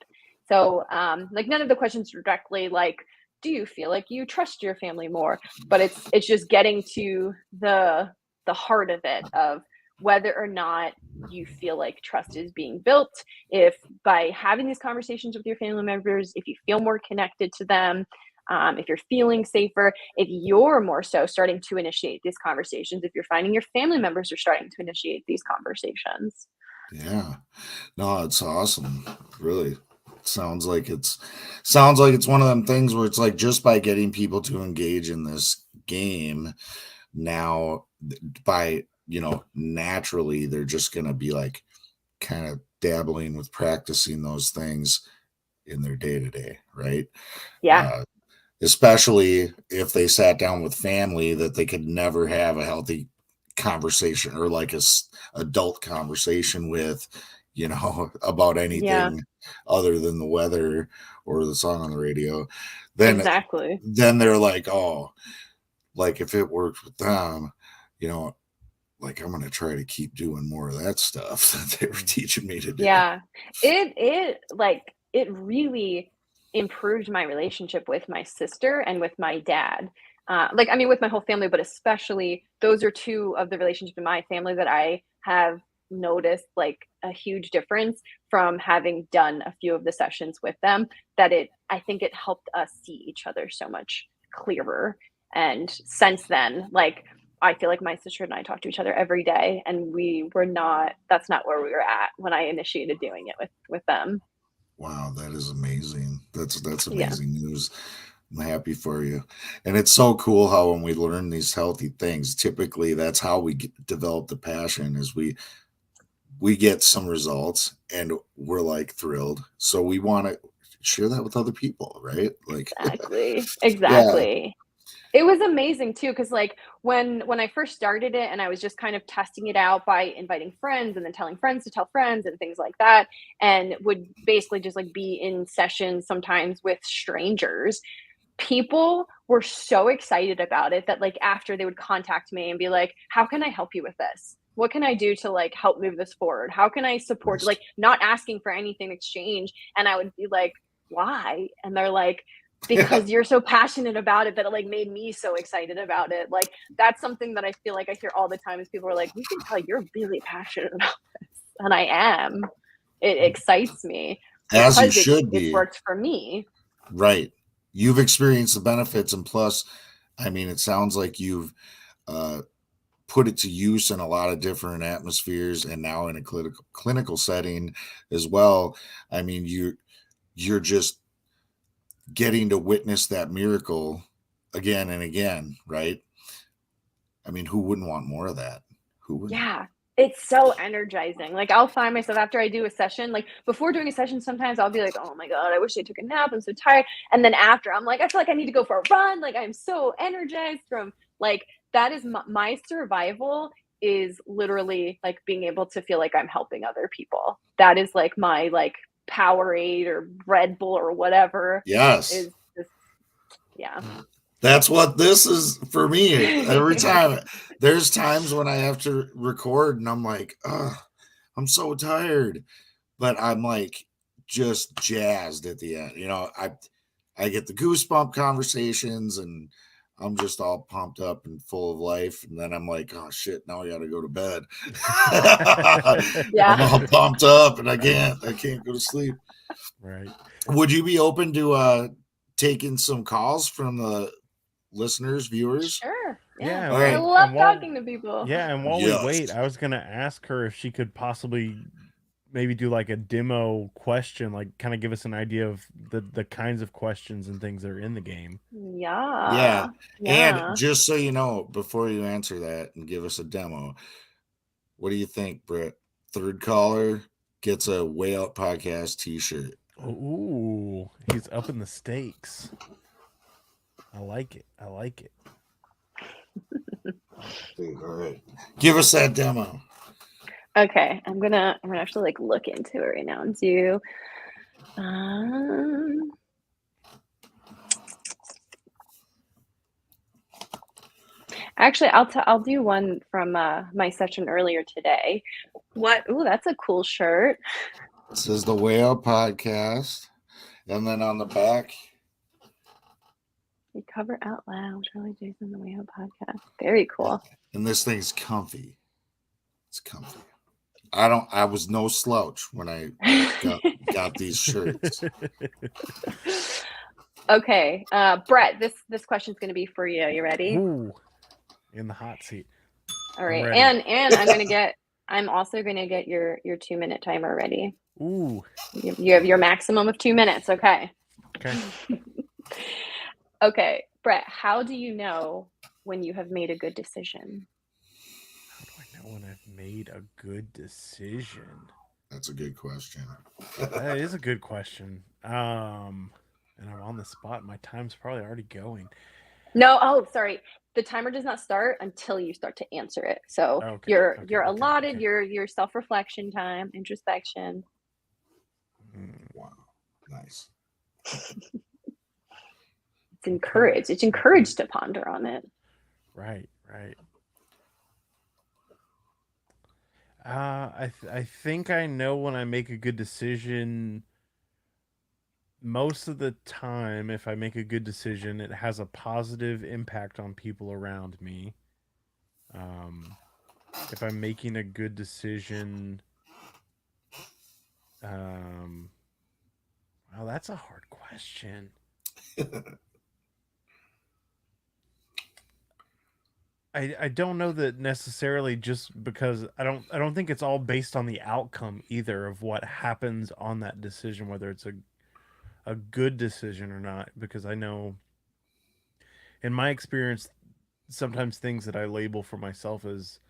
So like none of the questions directly like, do you feel like you trust your family more? But it's just getting to the heart of it, of whether or not you feel like trust is being built, if by having these conversations with your family members, if you feel more connected to them, if you're feeling safer, if you're more so starting to initiate these conversations, if you're finding your family members are starting to initiate these conversations. Yeah. No, it's awesome. Really. Sounds like it's one of them things where it's like just by getting people to engage in this game now by, naturally they're just going to be like kind of dabbling with practicing those things in their day to day, right? Yeah. Especially if they sat down with family that they could never have a healthy conversation or like adult conversation with, about Yeah. anything other than the weather or the song on the radio. Then Exactly. they're like, oh, like if it works with them, like I'm gonna try to keep doing more of that stuff that they were teaching me to do. Yeah. It really improved my relationship with my sister and with my dad. With my whole family, but especially those are two of the relationships in my family that I have noticed like a huge difference from having done a few of the sessions with them, I think it helped us see each other so much clearer. And since then, like I feel like my sister and I talk to each other every day, and that's not where we were at when I initiated doing it with them. Wow, that is amazing. That's Yeah. amazing news. I'm happy for you. And it's so cool how when we learn these healthy things, typically that's how we develop the passion is we get some results and we're like thrilled. So we want to share that with other people, right? Like Exactly. yeah. Exactly. It was amazing too, because like when I first started it and I was just kind of testing it out by inviting friends and then telling friends to tell friends and things like that, and would basically just like be in sessions sometimes with strangers, people were so excited about it that like after they would contact me and be like, how can I help you with this? What can I do to like help move this forward? How can I support, like not asking for anything in exchange? And I would be like, why? And they're like, Yeah. because you're so passionate about it that it like made me so excited about it. Like that's something that I feel like I hear all the time is people are like, we can tell you're really passionate about this. And I am. It excites me As you because should it's be. worked for me. Right. You've experienced the benefits and plus, I mean, it sounds like you've uh put it to use in a lot of different atmospheres and now in a clinical setting as well. I mean, you're just getting to witness that miracle again and again, right? I mean, who wouldn't want more of that? Who wouldn't? Yeah, it's so energizing. Like, I'll find myself after I do a session, like, before doing a session, sometimes I'll be like, "Oh my god, I wish I took a nap. I'm so tired." And then after, I'm like, "I feel like I need to go for a run." Like, I'm so energized from like that is my survival is literally like being able to feel like I'm helping other people. That is like my like Powerade or Red Bull or whatever Yes. is just yeah. That's what this is for me. Every time there's times when I have to record and I'm like, oh, I'm so tired. But I'm like just jazzed at the end. I get the goosebump conversations and I'm just all pumped up and full of life. And then I'm like, oh shit, now I gotta go to bed. I'm all Yeah. pumped up and I can't go to sleep. Right. Would you be open to taking some calls from the listeners, viewers? Sure. Yeah. Yeah, All I right. love talking to people. and while we Yes. wait, I was gonna ask her if she could possibly maybe do like a demo question, like kind of give us an idea of the kinds of questions and things that are in the game. Yeah. Yeah. And Yeah. just so you know, before you answer that and give us a demo, what do you think, Britt? Third caller gets a Way Out Podcast t-shirt. Ooh, he's up in the stakes. I like it. I like it. All right. Give us that demo. Okay. I'm gonna actually like look into it right now and do um actually I'll do one from my session earlier today. Ooh, that's a cool shirt. It says the Way Out Podcast. And then on the back, We cover out loud. Charlie Jason, the Way Out podcast. Very cool. and this thing's comfy. It's comfy. I was no slouch when I got these shirts. Okay, Brett, this question's going to be for you. You ready? Ooh, in the hot seat. All right, ready. and I'm also going to get your 2-minute timer ready. Ooh. You have your maximum of 2 minutes. Okay. Okay. Okay, Brett, how do you know when you have made a good decision? How do I know when I've made a good decision? That's a good question. That is a good question. And I'm on the spot. My time's probably already going. No, oh, sorry. The timer does not start until you start to answer it. So Okay, you're allotted okay. your self-reflection time, introspection. Wow, nice. It's encouraged. It's encouraged to ponder on it. Right. I think I know when I make a good decision. Most of the time, if I make a good decision, it has a positive impact on people around me. If I'm making a good decision, well, that's a hard question. I don't know that necessarily, just because I don't think it's all based on the outcome either of what happens on that decision, whether it's a good decision or not, because I know in my experience sometimes things that I label for myself as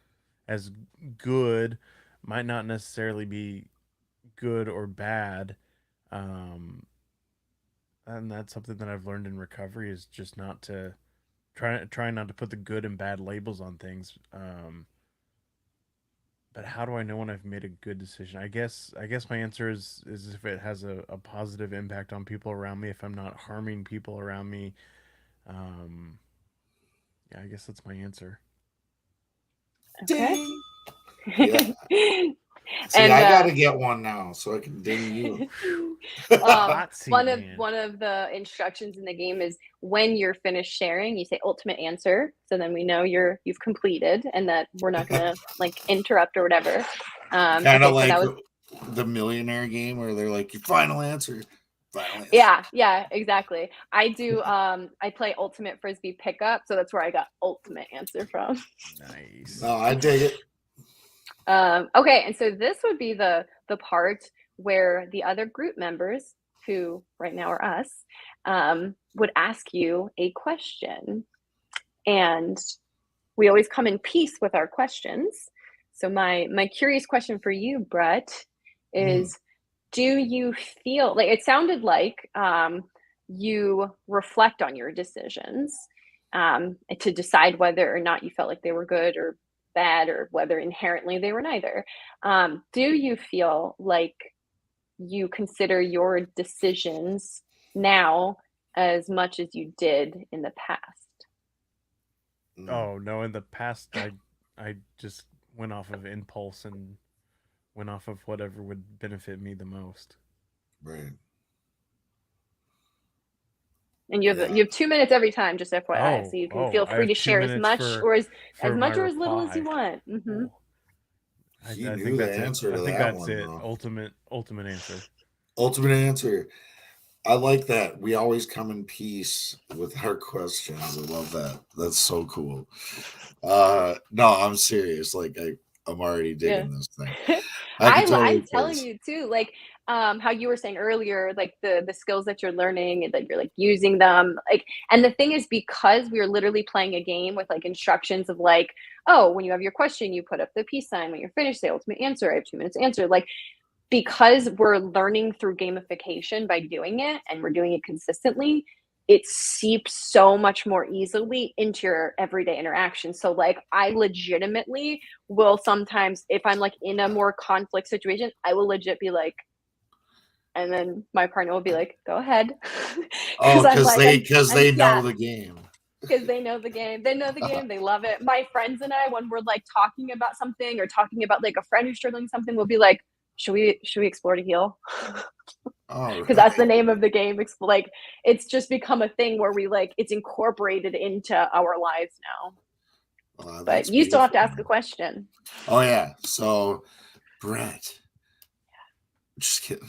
good might not necessarily be good or bad. And that's something that I've learned in recovery, is just not to try not to put the good and bad labels on things. But how do I know when I've made a good decision? I guess my answer is if it has a positive impact on people around me, if I'm not harming people around me. Yeah, I guess that's my answer. Okay. Yeah. See, I got to get one now so I can ding you. One of the instructions in the game is when you're finished sharing, you say ultimate answer. So then we know you've completed, and that we're not gonna like interrupt or whatever. Kind of like the millionaire game where they're like, your final answer. Yeah, exactly. I do. I play ultimate frisbee pickup, so that's where I got ultimate answer from. Nice. Oh, I dig it. Okay, and so this would be the part where the other group members, who right now are us, would ask you a question, and we always come in peace with our questions. So my curious question for you, Brett, is: do you feel like it sounded like you reflect on your decisions to decide whether or not you felt like they were good or bad, or whether inherently they were neither? Do you feel like you consider your decisions now as much as you did in the past? Oh no, in the past I just went off of impulse and went off of whatever would benefit me the most. Right. And you have 2 minutes every time, just FYI. So you can feel free to share as much or as much or as little as you want. Mm-hmm. I think that's it. I think that's it. Ultimate answer. Ultimate answer. I like that. We always come in peace with our questions. I love that. That's so cool. No, I'm serious. Like I'm already digging this thing. I'm telling you too, like how you were saying earlier, like the skills that you're learning and that you're like using them. Like, and the thing is, because we are literally playing a game with like instructions of like, oh, when you have your question, you put up the peace sign. When you're finished, say ultimate answer. I have 2 minutes to answer. Like, because we're learning through gamification by doing it, and we're doing it consistently, it seeps so much more easily into your everyday interaction. So like I legitimately will sometimes, if I'm like in a more conflict situation, I will legit be like, and then my partner will be like, go ahead. Because they know the game. Because they know the game. They know the game. They love it. My friends and I, when we're like talking about something or talking about like a friend who's struggling something, we'll be like, should we explore to heal? Because that's the name of the game. Like, it's just become a thing where we like, it's incorporated into our lives now. But you still have to ask a question. Oh yeah. So, Brett. Just kidding.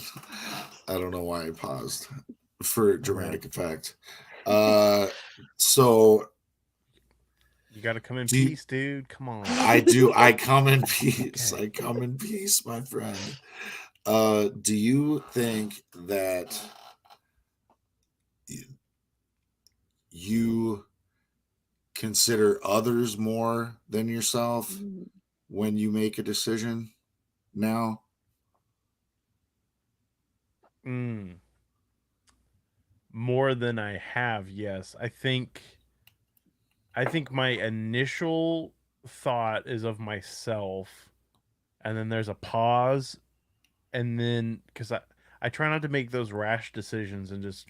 I don't know why I paused for dramatic effect. So you got to come in peace, dude. Come on. I do. I come in peace. Okay. I come in peace, my friend. Do you think that you consider others more than yourself when you make a decision now? More than I have, yes. I think my initial thought is of myself, and then there's a pause, and then because I try not to make those rash decisions and just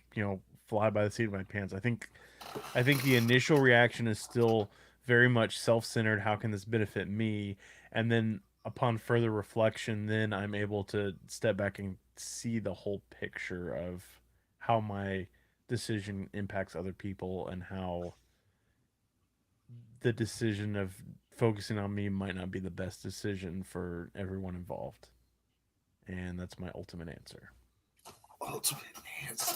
fly by the seat of my pants. I think the initial reaction is still very much self-centered. How can this benefit me? And then upon further reflection, then I'm able to step back and see the whole picture of how my decision impacts other people and how the decision of focusing on me might not be the best decision for everyone involved. And that's my ultimate answer. Ultimate answer.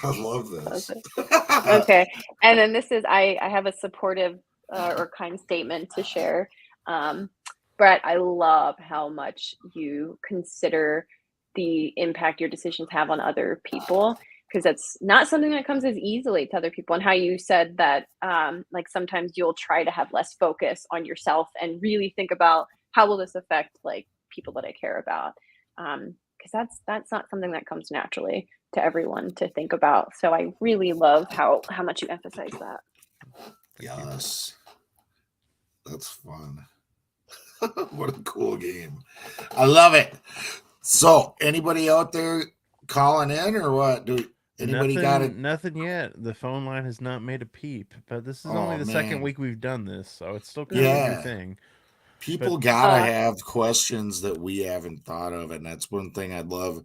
I love this. Okay. And then this is, I have a supportive or kind statement to share. Brett, I love how much you consider the impact your decisions have on other people, because that's not something that comes as easily to other people. And how you said that, like sometimes you'll try to have less focus on yourself and really think about how will this affect like people that I care about. Because that's not something that comes naturally to everyone to think about. So I really love how much you emphasize that. Yes. That's fun. What a cool game. I love it. So anybody out there calling in or what? Anybody got it? Nothing yet. The phone line has not made a peep, but this is only the second week we've done this, so it's still kind of a new thing. People gotta have questions that we haven't thought of, and that's one thing I love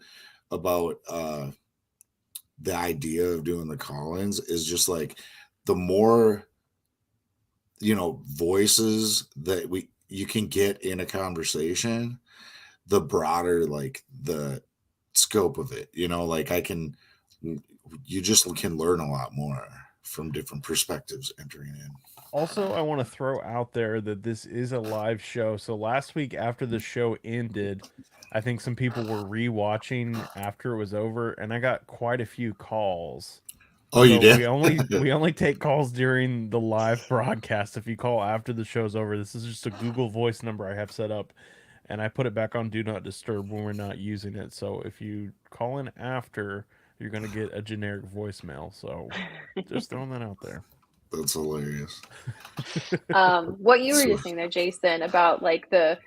about the idea of doing the call-ins is just like the more voices that you can get in a conversation, the broader like the scope of it. Like you just can learn a lot more from different perspectives entering in. Also, I want to throw out there that this is a live show. So last week after the show ended, I think some people were rewatching after it was over, and I got quite a few calls. Oh, so you did? we only take calls during the live broadcast. If you call after the show's over, this is just a Google Voice number I have set up, and I put it back on Do Not Disturb when we're not using it. So if you call in after, you're going to get a generic voicemail. So just throwing that out there. That's hilarious. What you were just saying there, Jason, about like the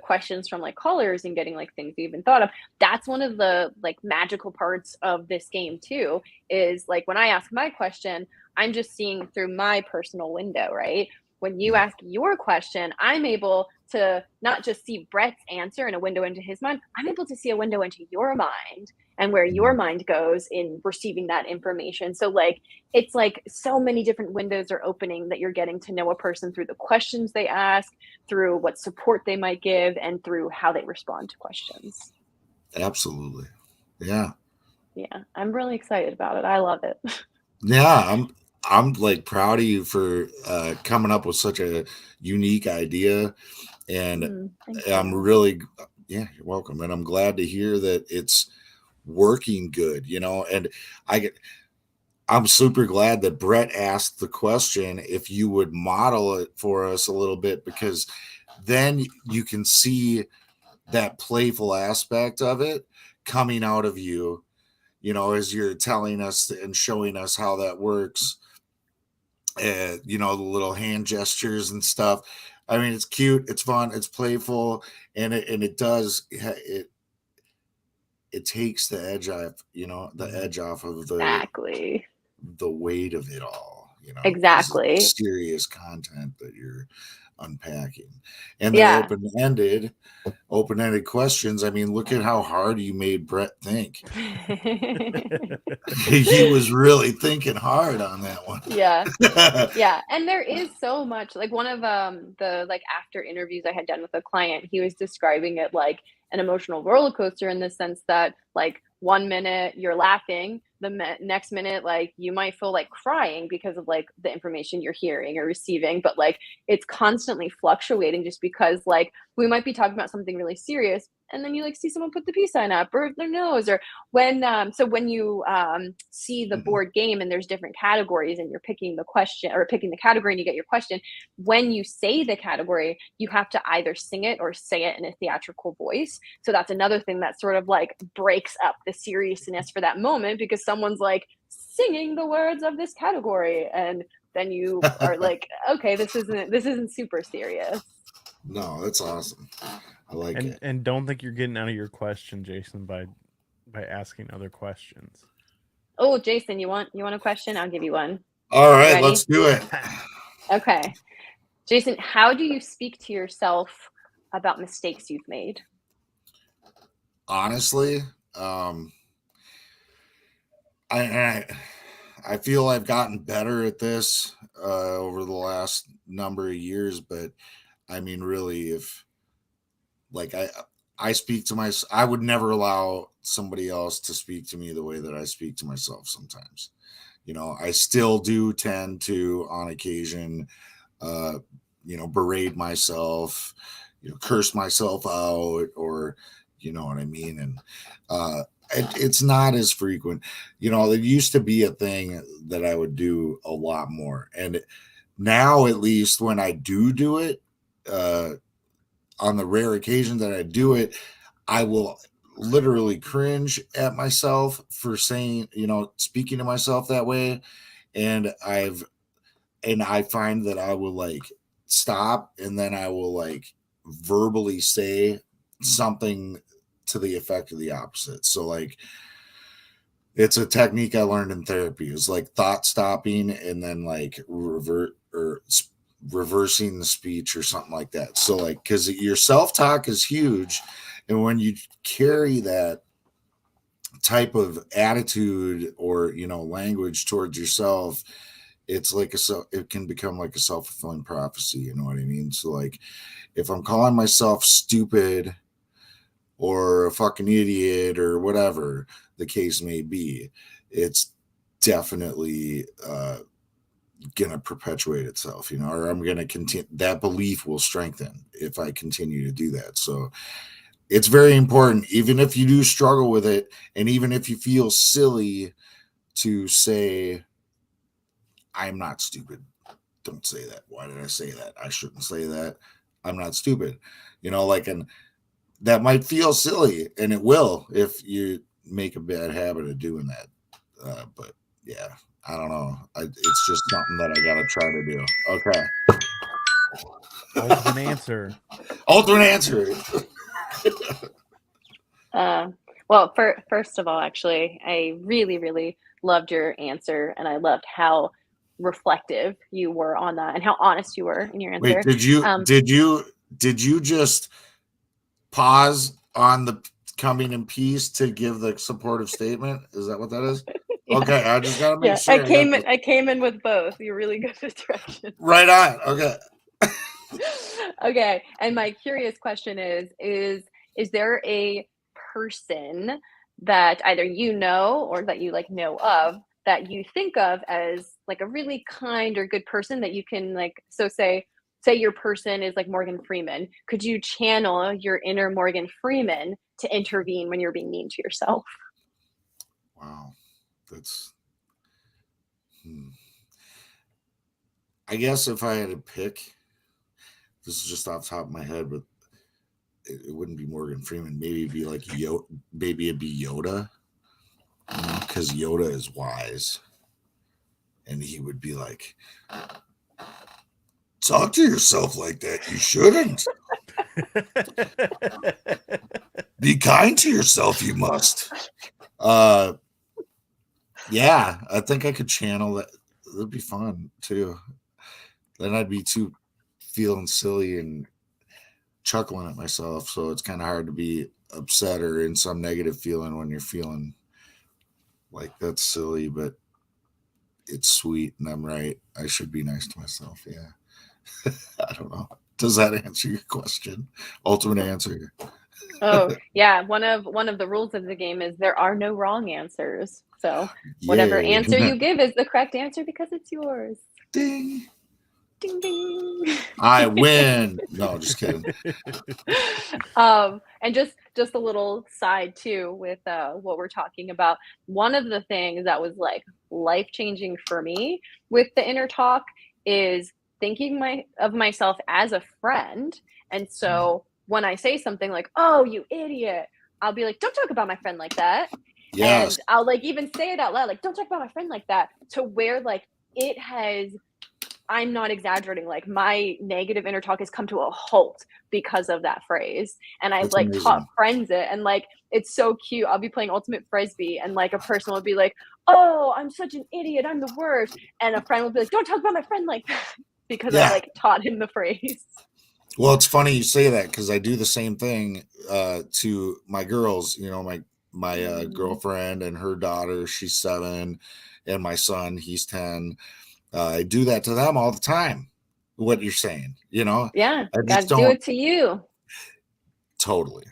questions from like callers and getting like things you even thought of. That's one of the like magical parts of this game too, is like when I ask my question, I'm just seeing through my personal window, right? When you ask your question, I'm able to not just see Brett's answer in a window into his mind, I'm able to see a window into your mind and where your mind goes in receiving that information. So like, it's like so many different windows are opening that you're getting to know a person through the questions they ask, through what support they might give, and through how they respond to questions. Absolutely. Yeah. Yeah. I'm really excited about it. I love it. Yeah. I'm like proud of you for coming up with such a unique idea. And I'm really, you're welcome. And I'm glad to hear that it's working good, and I'm super glad that Brett asked the question if you would model it for us a little bit, because then you can see that playful aspect of it coming out of you, as you're telling us and showing us how that works. The little hand gestures and stuff. I mean, it's cute, it's fun, it's playful, and it does it takes the edge off, the edge off of the weight of it all, exactly serious content that you're unpacking. And they're Yeah. open-ended questions. I mean, look at how hard you made Brett think. He was really thinking hard on that one. Yeah. Yeah. And there is so much, like one of the like after interviews I had done with a client, he was describing it like an emotional roller coaster in the sense that like 1 minute you're laughing, the next minute like you might feel like crying because of like the information you're hearing or receiving, but like it's constantly fluctuating just because like we might be talking about something really serious and then you like see someone put the peace sign up or their nose, or when so when you see the board game and there's different categories and you're picking the question or picking the category and you get your question, when you say the category you have to either sing it or say it in a theatrical voice. So that's another thing that sort of like breaks up the seriousness for that moment, because someone's like singing the words of this category and then you are like, okay, this isn't super serious. No, that's awesome. I like it. And don't think you're getting out of your question, Jason, by asking other questions. Oh, Jason, you want a question? I'll give you one. All right, let's do it. Okay. Jason, how do you speak to yourself about mistakes you've made? Honestly, I feel I've gotten better at this over the last number of years, but I mean, really, if like I speak to myself, I would never allow somebody else to speak to me the way that I speak to myself sometimes. You know, I still do tend to, on occasion, berate myself, curse myself out, or, you know what I mean? And it's not as frequent. There used to be a thing that I would do a lot more. And now, at least when I do it, on the rare occasion that I do it, I will literally cringe at myself for saying, speaking to myself that way. And I find that I will like stop and then I will like verbally say something to the effect of the opposite. So like it's a technique I learned in therapy. It's like thought stopping and then like reversing the speech or something like that. So like, because your self-talk is huge, and when you carry that type of attitude or language towards yourself, it's like it can become like a self-fulfilling prophecy. You know what I mean? So like, if I'm calling myself stupid or a fucking idiot or whatever the case may be, it's definitely gonna perpetuate itself, or I'm gonna continue, that belief will strengthen if I continue to do that. So it's very important, even if you do struggle with it, and even if you feel silly, to say, I'm not stupid. Don't say that. Why did I say that? I shouldn't say that. I'm not stupid. And that might feel silly, and it will if you make a bad habit of doing that. But yeah, I don't know. It's just something that I got to try to do. Okay. Ultimate answer. Alternate answer. Well, first of all, actually, I really, really loved your answer, and I loved how reflective you were on that and how honest you were in your answer. Wait, did you just pause on the coming in peace to give the supportive statement? Is that what that is? Yeah. Okay, I just gotta make sure. I came in with both. You're really good with directions. Right on. Okay. Okay, and my curious question is there a person that either you know or that you like know of that you think of as like a really kind or good person that you can like, so say your person is like Morgan Freeman, could you channel your inner Morgan Freeman to intervene when you're being mean to yourself? Wow, that's I guess if I had to pick, this is just off the top of my head, but it wouldn't be Morgan Freeman. Maybe it'd be like maybe it'd be Yoda, because Yoda is wise, and he would be like, talk to yourself like that. You shouldn't. Be kind to yourself. You must. Yeah, I think I could channel that. That'd be fun too. Then I'd be too feeling silly and chuckling at myself. So it's kind of hard to be upset or in some negative feeling when you're feeling like that's silly, but it's sweet and I'm right. I should be nice to myself. Yeah. I don't know. Does that answer your question? Ultimate answer. Oh, yeah. One of the rules of the game is there are no wrong answers. So whatever Yay. answer you give is the correct answer because it's yours. Ding. Ding ding. I win. No, just kidding. And just a little side too with what we're talking about. One of the things that was like life-changing for me with the inner talk is thinking of myself as a friend. And so when I say something like, "Oh, you idiot," I'll be like, "Don't talk about my friend like that." Yes. And I'll like even say it out loud, like, "Don't talk about my friend like that," to where like it has, I'm not exaggerating, like my negative inner talk has come to a halt because of that phrase. And I've That's like taught amazing. friends it, and like it's so cute. I'll be playing ultimate frisbee and like a person will be like, "Oh, I'm such an idiot, I'm the worst," and a friend will be like, "Don't talk about my friend like that," because I Yeah. like taught him the phrase. Well, it's funny you say that because I do the same thing to my girls. You know, my girlfriend and her daughter, she's 7, and my son, he's 10. I do that to them all the time. What you're saying, you know, Yeah, I gotta just do don't it to you. totally.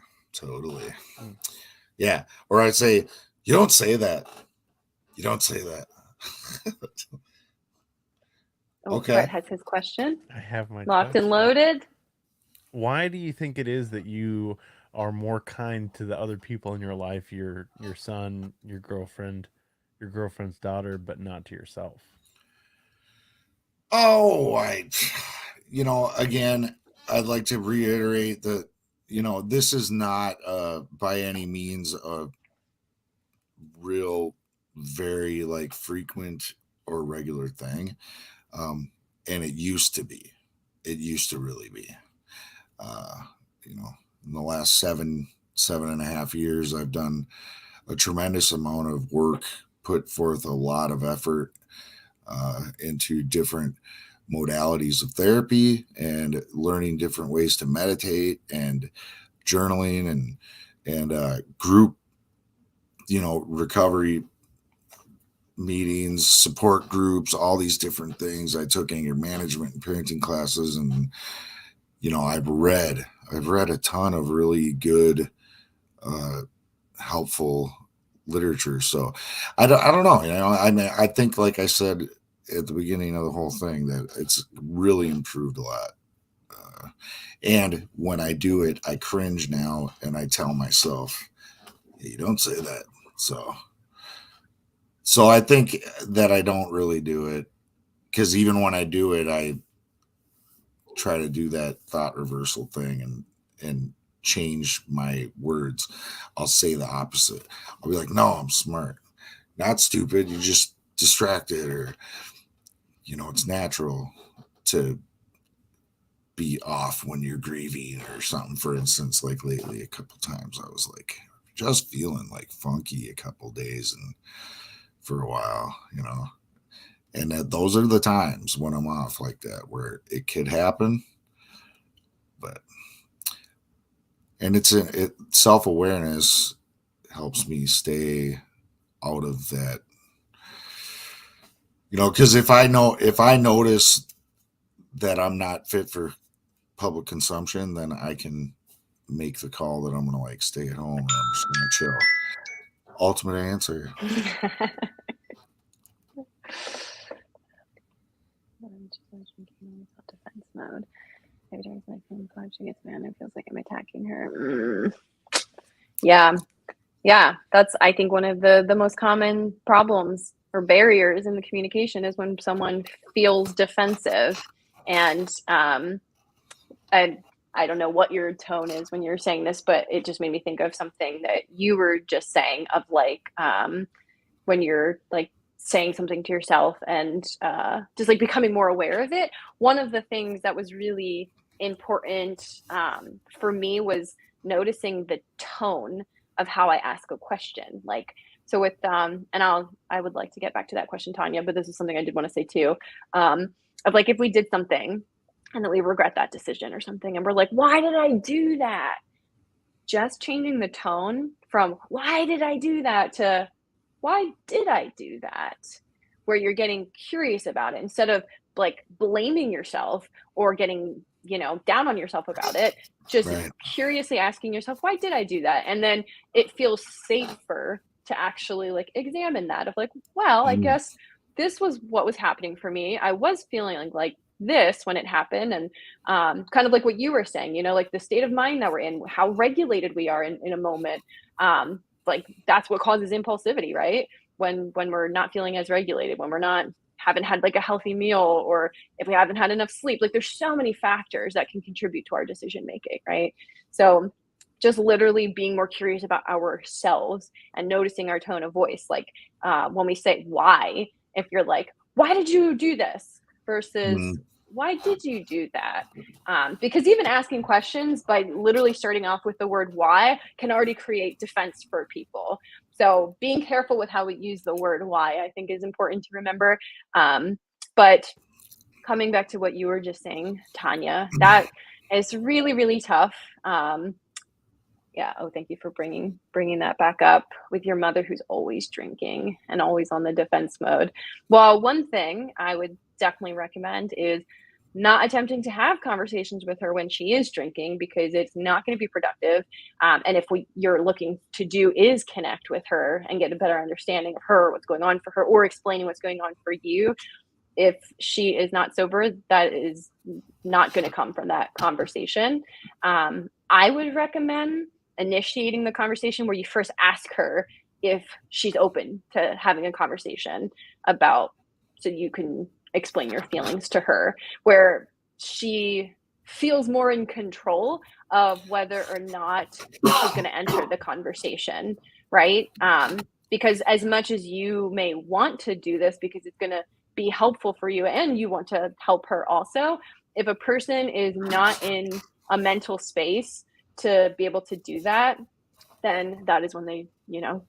Yeah. Or I'd say, you don't say that. You don't say that. Oh, Okay. Brett has his question I have my locked and question. loaded. Why do you think it is that you are more kind to the other people in your life, your son, your girlfriend's daughter, but not to yourself? Oh, again, I'd like to reiterate that, this is not by any means a real, very like frequent or regular thing. And it used to be. It used to really be. Uh, in the last 7.5 years, I've done a tremendous amount of work, put forth a lot of effort into different modalities of therapy and learning different ways to meditate and journaling and group recovery meetings, support groups, all these different things. I took anger management and parenting classes, and I've read a ton of really good helpful literature. So I don't know, I mean, I think, like I said at the beginning of the whole thing, that it's really improved a lot. And when I do it, I cringe now and I tell myself, you don't say that. So I think that I don't really do it, because even when I do it, I try to do that thought reversal thing and change my words. I'll say the opposite. I'll be like, no, I'm smart, not stupid. You're just distracted, or it's natural to be off when you're grieving or something. For instance, like lately, a couple times I was like just feeling like funky a couple days and for a while, and those are the times when I'm off like that, where it could happen. And self-awareness helps me stay out of that, because if I notice that I'm not fit for public consumption, then I can make the call that I'm going to like stay at home and I'm just going to chill. Ultimate answer. Defense mode. Every time my phone call, she gets mad. It feels like I'm attacking her. Yeah. That's, I think, one of the most common problems or barriers in the communication is when someone feels defensive. And I don't know what your tone is when you're saying this, but it just made me think of something that you were just saying of like when you're like saying something to yourself and just like becoming more aware of it. One of the things that was really important for me was noticing the tone of how I ask a question. Like, so with and I would like to get back to that question, Tanya, but this is something I did want to say too. Of like, if we did something and that we regret that decision or something. And we're like, why did I do that? Just changing the tone from why did I do that to why did I do that? Where you're getting curious about it instead of like blaming yourself or getting, down on yourself about it. Just Right. curiously asking yourself, why did I do that? And then it feels safer to actually like examine that of like, well, I guess this was what was happening for me. I was feeling like this when it happened. And kind of like what you were saying, like the state of mind that we're in, how regulated we are in a moment. Like that's what causes impulsivity, right? When we're not feeling as regulated, when we're not haven't had like a healthy meal, or if we haven't had enough sleep, like there's so many factors that can contribute to our decision making, right? So just literally being more curious about ourselves and noticing our tone of voice. Like when we say why, if you're like, why did you do this versus why did you do that? Because even asking questions by literally starting off with the word why can already create defense for people. So being careful with how we use the word why, I think, is important to remember. But coming back to what you were just saying, Tanya, that is really, really tough. Yeah. Oh, thank you for bringing that back up with your mother who's always drinking and always on the defense mode. Well, one thing I would definitely recommend is not attempting to have conversations with her when she is drinking, because it's not going to be productive. And if you're looking to do is connect with her and get a better understanding of her, what's going on for her, or explaining what's going on for you, if she is not sober, that is not going to come from that conversation. I would recommend initiating the conversation where you first ask her if she's open to having a conversation about, so you can explain your feelings to her, where she feels more in control of whether or not she's going to enter the conversation, right? Because as much as you may want to do this because it's going to be helpful for you and you want to help her also, if a person is not in a mental space to be able to do that, then that is when they,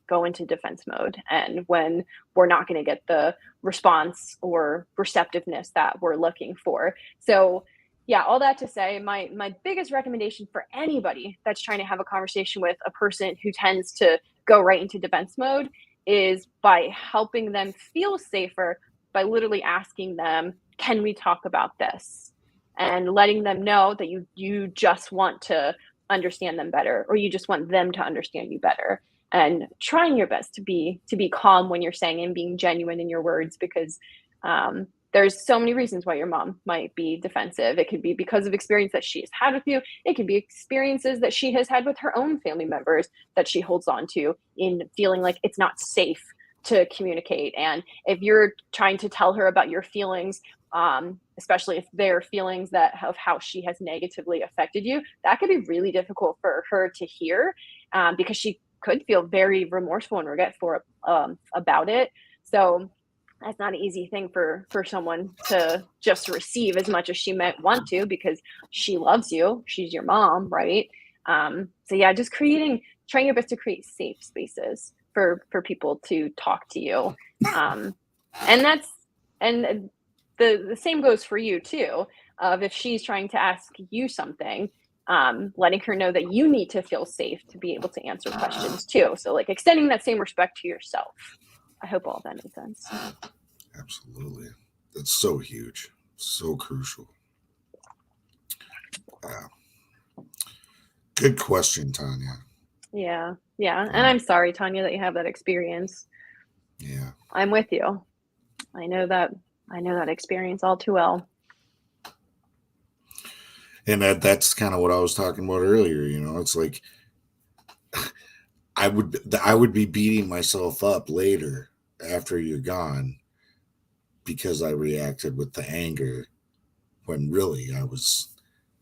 go into defense mode, and when we're not going to get the response or receptiveness that we're looking for. So yeah, all that to say, my biggest recommendation for anybody that's trying to have a conversation with a person who tends to go right into defense mode is by helping them feel safer by literally asking them, can we talk about this? And letting them know that you just want to understand them better, or you just want them to understand you better, and trying your best to be calm when you're saying and being genuine in your words, because there's so many reasons why your mom might be defensive. It could be because of experience that she has had with you. It could be experiences that she has had with her own family members that she holds on to in feeling like it's not safe to communicate. And if you're trying to tell her about your feelings, especially if they're feelings of how she has negatively affected you, that could be really difficult for her to hear, because she could feel very remorseful and regretful about it. So that's not an easy thing for someone to just receive as much as she might want to, because she loves you. She's your mom, right? So yeah, just trying your best to create safe spaces for people to talk to you. And the same goes for you too, of if she's trying to ask you something, letting her know that you need to feel safe to be able to answer questions too. So like extending that same respect to yourself. I hope all that made sense. Absolutely. That's so huge. So crucial. Good question, Tanya. Yeah. And I'm sorry, Tanya, that you have that experience. Yeah. I'm with you. I know that experience all too well. And that's kind of what I was talking about earlier. It's like I would be beating myself up later after you're gone because I reacted with the anger when really I was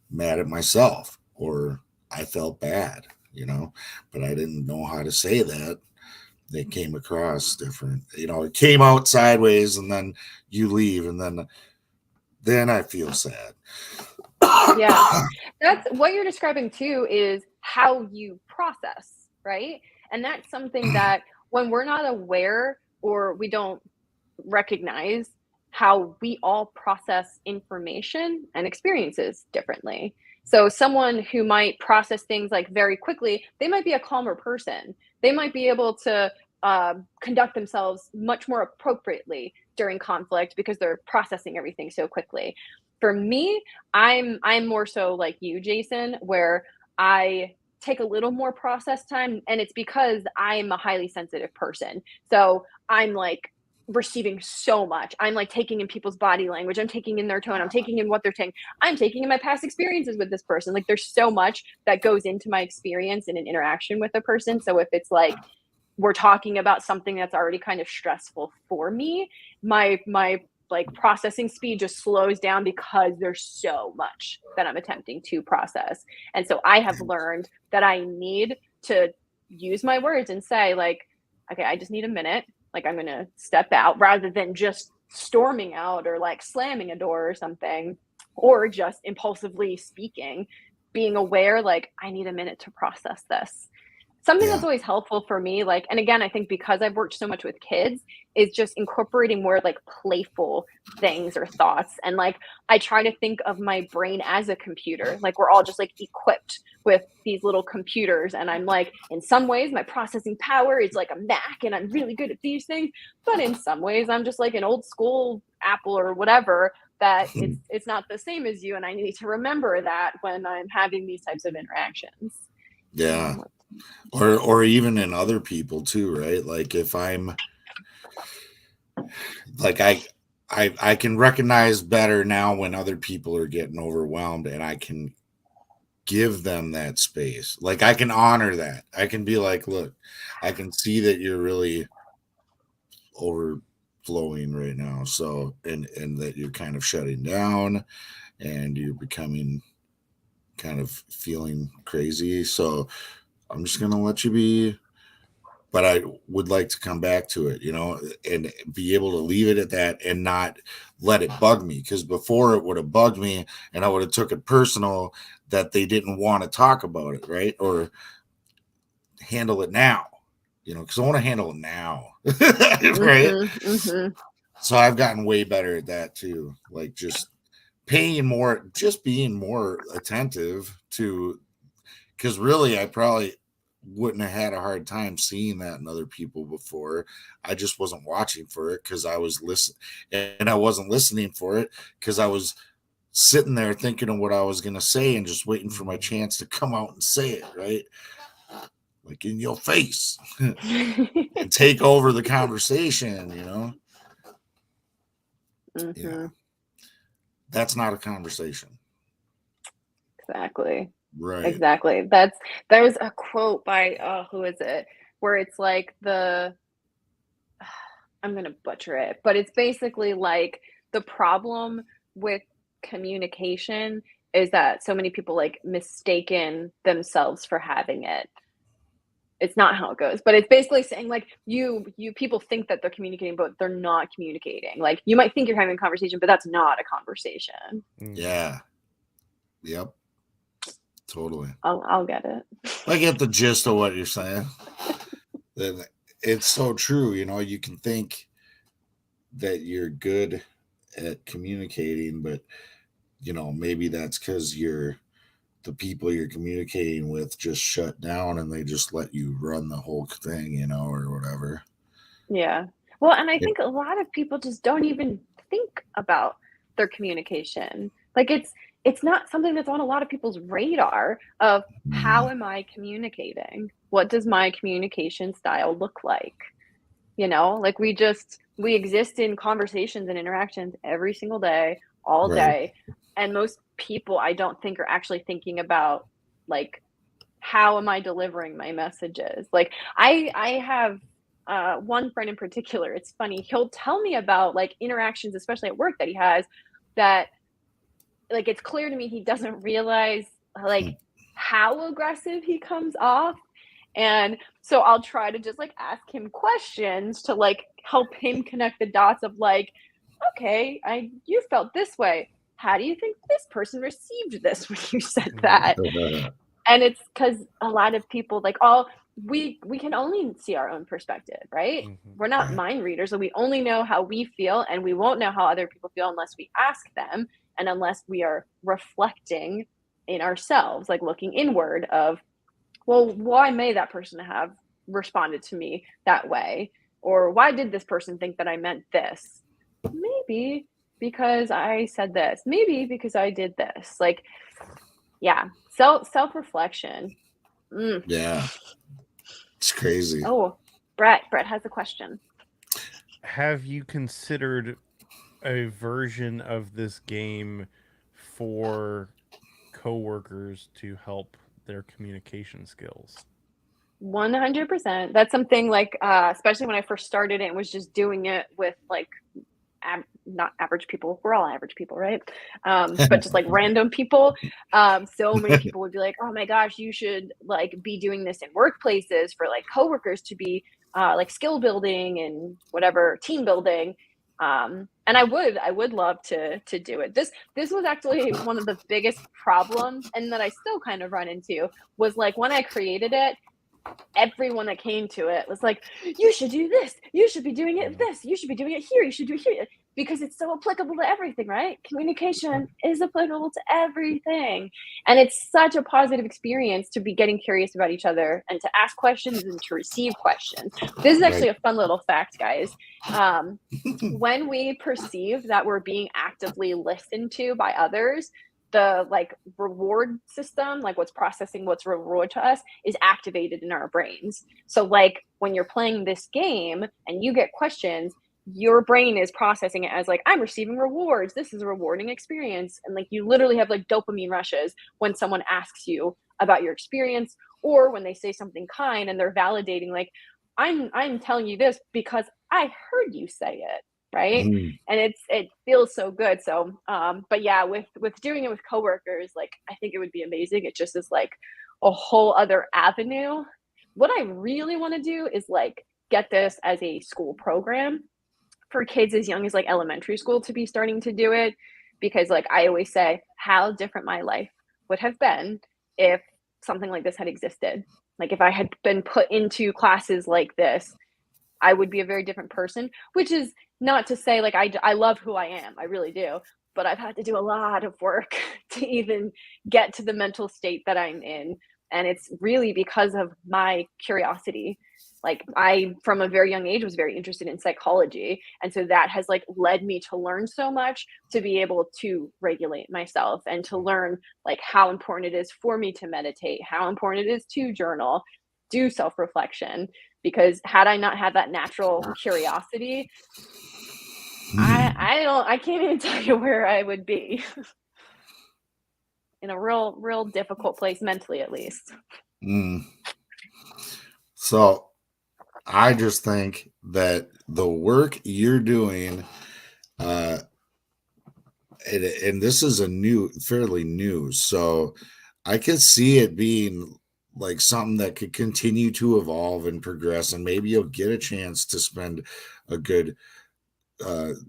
mad at myself, or I felt bad, but I didn't know how to say that. They came across different, it came out sideways, and then you leave, and then I feel sad. Yeah, that's what you're describing too, is how you process, right? And that's something that when we're not aware or we don't recognize, how we all process information and experiences differently. So someone who might process things like very quickly, they might be a calmer person. They might be able to conduct themselves much more appropriately during conflict because they're processing everything so quickly. For me, I'm more so like you, Jason, where I take a little more process time, and it's because I'm a highly sensitive person. So I'm like receiving so much. I'm like taking in people's body language. I'm taking in their tone. I'm taking in what they're saying. I'm taking in my past experiences with this person. Like there's so much that goes into my experience in an interaction with a person. So if it's like we're talking about something that's already kind of stressful for me, my like processing speed just slows down because there's so much that I'm attempting to process. And so I have learned that I need to use my words and say like, okay, I just need a minute. Like I'm going to step out rather than just storming out or like slamming a door or something, or just impulsively speaking, being aware, like I need a minute to process this. Something that's always helpful for me, like, and again, I think because I've worked so much with kids, is just incorporating more like playful things or thoughts. And like, I try to think of my brain as a computer. Like, we're all just like equipped with these little computers. And I'm like, in some ways, my processing power is like a Mac and I'm really good at these things. But in some ways, I'm just like an old school Apple or whatever that it's not the same as you. And I need to remember that when I'm having these types of interactions. Yeah. Or even in other people too, right? Like if I'm like I can recognize better now when other people are getting overwhelmed, and I can give them that space. Like I can honor that. I can be like, look, I can see that you're really overflowing right now. So and that you're kind of shutting down and you're becoming kind of feeling crazy. So I'm just going to let you be, but I would like to come back to it, you know, and be able to leave it at that and not let it bug me. Because before it would have bugged me and I would have took it personal that they didn't want to talk about it, right? Or handle it now, you know, because I want to handle it now, right? Mm-hmm. So I've gotten way better at that too. Like just being more attentive to, because really I probably wouldn't have had a hard time seeing that in other people before. I just wasn't watching for it because I was listening, and I wasn't listening for it because I was sitting there thinking of what I was going to say and just waiting for my chance to come out and say it, right? Like in your face and take over the conversation, you know? Mm-hmm. Yeah. That's not a conversation. Exactly. Right. Exactly. There's a quote by who is it? Where it's like I'm gonna butcher it, but it's basically like the problem with communication is that so many people like mistaken themselves for having it. It's not how it goes, but it's basically saying like you people think that they're communicating, but they're not communicating. Like you might think you're having a conversation, but that's not a conversation. Yeah. Yep. Totally. I'll get it. I get the gist of what you're saying. It's so true. You know, you can think that you're good at communicating, but you know, maybe that's because the people you're communicating with just shut down and they just let you run the whole thing, you know, or whatever. Yeah. Well, and I think a lot of people just don't even think about their communication. Like it's not something that's on a lot of people's radar of how am I communicating? What does my communication style look like? You know, like we exist in conversations and interactions every single day, all day. And most people I don't think are actually thinking about like how am I delivering my messages? Like I have one friend in particular, it's funny, he'll tell me about like interactions, especially at work that he has that like it's clear to me he doesn't realize like how aggressive he comes off. And so I'll try to just like ask him questions to like help him connect the dots of like, okay, you felt this way. How do you think this person received this when you said that? And it's because a lot of people like we can only see our own perspective, right? Mhm. We're not Right. mind readers, so we only know how we feel, and we won't know how other people feel unless we ask them, and unless we are reflecting in ourselves, like looking inward of, well, why may that person have responded to me that way? Or why did this person think that I meant this? Maybe because I said this. Maybe because I did this. Like, yeah, self-reflection. Mm. Yeah. It's crazy. Oh, Brett has a question. Have you considered a version of this game for coworkers to help their communication skills? 100%. That's something like, especially when I first started it and was just doing it with like not average people. We're all average people, right? But just like random people. So many people would be like, "Oh my gosh, you should like be doing this in workplaces for like coworkers to be like skill building and whatever team building." And I would love to do it. This was actually one of the biggest problems, and that I still kind of run into was like when I created it, everyone that came to it was like, "You should do this. You should be doing it this. You should be doing it here. You should do it here." Because it's so applicable to everything, right? Communication is applicable to everything. And it's such a positive experience to be getting curious about each other and to ask questions and to receive questions. This is Right. actually a fun little fact, guys. When we perceive that we're being actively listened to by others, the like reward system, like what's processing what's reward to us, is activated in our brains. So like when you're playing this game and you get questions, your brain is processing it as like, I'm receiving rewards, this is a rewarding experience. And like you literally have like dopamine rushes when someone asks you about your experience, or when they say something kind and they're validating like, I'm telling you this because I heard you say it, right? Mm. And it feels so good. So but yeah, with doing it with coworkers, like I think it would be amazing. It just is like a whole other avenue. What I really want to do is like get this as a school program for kids as young as like elementary school to be starting to do it, because like I always say, how different my life would have been if something like this had existed. Like if I had been put into classes like this, I would be a very different person, which is not to say like I love who I am. I really do. But I've had to do a lot of work to even get to the mental state that I'm in. And it's really because of my curiosity. Like I, from a very young age, was very interested in psychology. And so that has like led me to learn so much to be able to regulate myself and to learn like how important it is for me to meditate, how important it is to journal, do self-reflection, because had I not had that natural curiosity, I can't even tell you where I would be. In a real difficult place mentally, at least. Mm. So I just think that the work you're doing, and this is fairly new, so I could see it being like something that could continue to evolve and progress, and maybe you'll get a chance to spend a good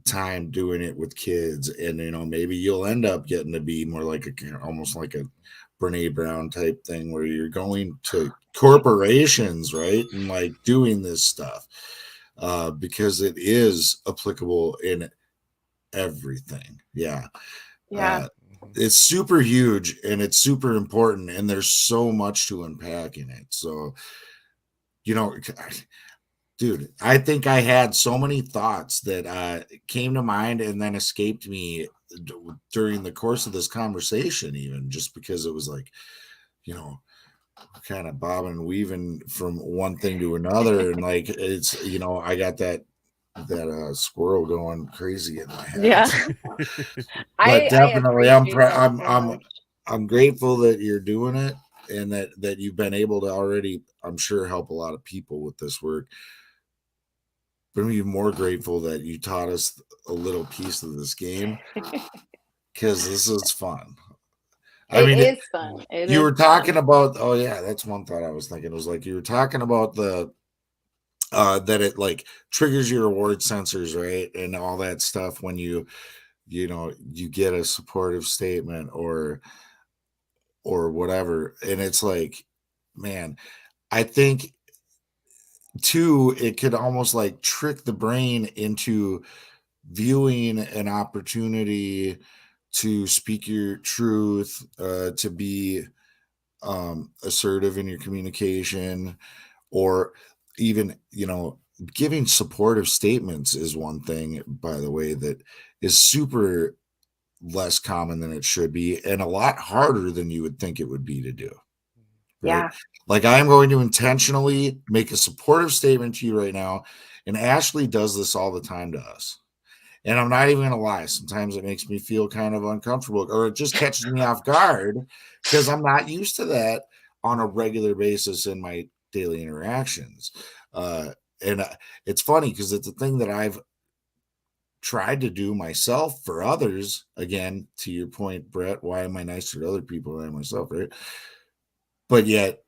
time doing it with kids, and maybe you'll end up getting to be more like almost like a Brene Brown type thing where you're going to corporations, right, and like doing this stuff because it is applicable in everything. Yeah. Yeah. It's super huge and it's super important, and there's so much to unpack in it. So, you know, dude, I think I had so many thoughts that came to mind and then escaped me during the course of this conversation, even just because it was like, you know, kind of bobbing and weaving from one thing to another. And like, it's, I got that squirrel going crazy in my head. Yeah. But I definitely appreciate that so much. I'm grateful that you're doing it, and that you've been able to already, I'm sure, help a lot of people with this work. But I'm even more grateful that you taught us a little piece of this game, because this is fun. I It mean, is fun. It you is were talking fun. about, oh yeah, that's one thought I was thinking. It was like you were talking about the that it like triggers your reward sensors, right? And all that stuff when you get a supportive statement or whatever. And it's like, man, I think too, it could almost like trick the brain into viewing an opportunity to speak your truth, to be assertive in your communication, or even, giving supportive statements is one thing, by the way, that is super less common than it should be and a lot harder than you would think it would be to do. Right? Yeah. Like, I'm going to intentionally make a supportive statement to you right now. And Ashley does this all the time to us. And I'm not even going to lie. Sometimes it makes me feel kind of uncomfortable, or it just catches me off guard because I'm not used to that on a regular basis in my daily interactions. And it's funny because it's a thing that I've tried to do myself for others. Again, to your point, Brett, why am I nicer to other people than myself, right? But yet,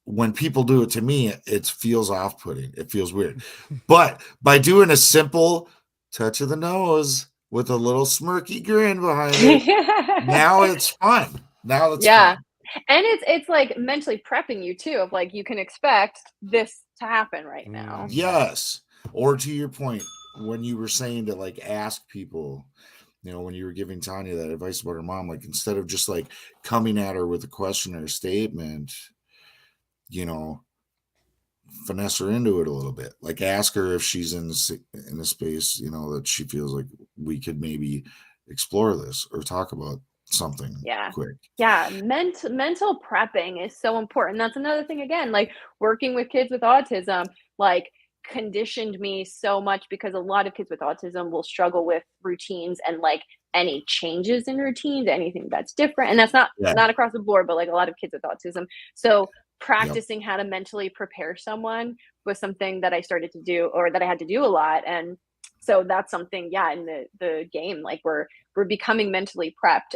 when people do it to me, it feels off-putting. It feels weird. But by doing a simple touch of the nose with a little smirky grin behind it, now it's fun. Now it's Yeah. fun. And it's like mentally prepping you too, of like, you can expect this to happen right now. Yes. Or to your point, when you were saying to like ask people, when you were giving Tanya that advice about her mom, like instead of just like coming at her with a question or a statement, finesse her into it a little bit. Like ask her if she's in a space, that she feels like we could maybe explore this or talk about something quick. Yeah, mental prepping is so important. That's another thing, again, like working with kids with autism, like conditioned me so much, because a lot of kids with autism will struggle with routines and like any changes in routines, anything that's different. And that's not Yeah. not across the board, but like a lot of kids with autism. So Yep. practicing how to mentally prepare someone was something that I started to do, or that I had to do a lot. And so that's something, in the game, like we're becoming mentally prepped.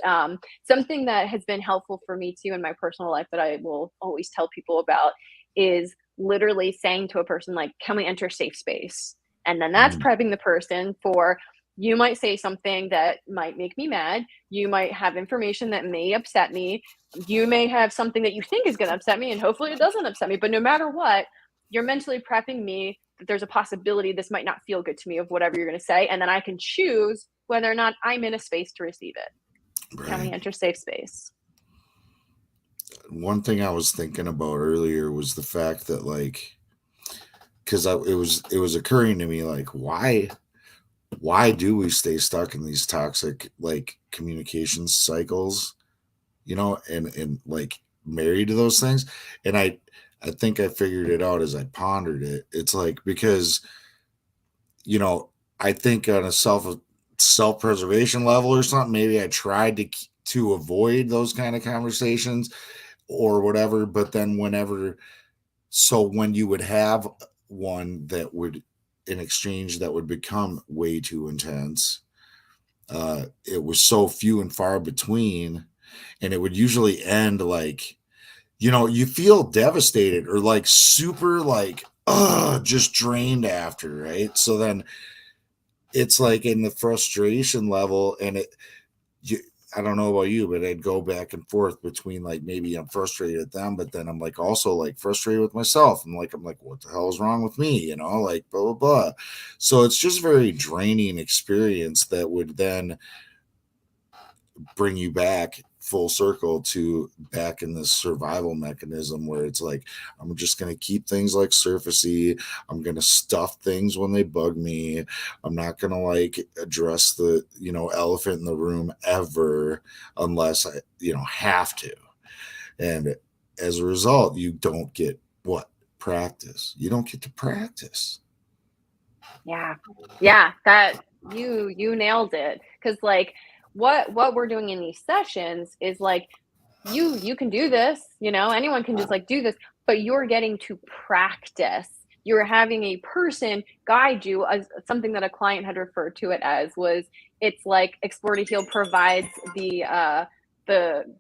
Something that has been helpful for me too in my personal life that I will always tell people about is literally saying to a person, like, can we enter safe space? And then that's prepping the person for, you might say something that might make me mad. You might have information that may upset me. You may have something that you think is going to upset me, and hopefully it doesn't upset me. But no matter what, you're mentally prepping me that there's a possibility this might not feel good to me, of whatever you're going to say. And then I can choose whether or not I'm in a space to receive it. Right. Can we enter safe space? One thing I was thinking about earlier was the fact that, like, because it was occurring to me, like, why do we stay stuck in these toxic like communication cycles, and like married to those things? And I think I figured it out as I pondered it. It's like, because I think on a self-preservation level or something, maybe I tried to avoid those kind of conversations or whatever. But then when you would have one that would, an exchange that would become way too intense, it was so few and far between, and it would usually end like, you feel devastated or like super like just drained after, right? So then it's like in the frustration level, and I don't know about you, but I'd go back and forth between like, maybe I'm frustrated at them, but then I'm like also like frustrated with myself. I'm like, what the hell is wrong with me? Like blah, blah, blah. So it's just very draining experience that would then bring you back full circle to back in this survival mechanism where it's like, I'm just going to keep things like surfacey. I'm going to stuff things when they bug me. I'm not going to like address the, elephant in the room ever unless I, have to. And as a result, you don't get practice. You don't get to practice. Yeah, that you nailed it. Because like what we're doing in these sessions is like, you can do this, anyone can just like do this, but you're getting to practice. You're having a person guide you. As something that a client had referred to it as was, it's like Explore to Heal provides the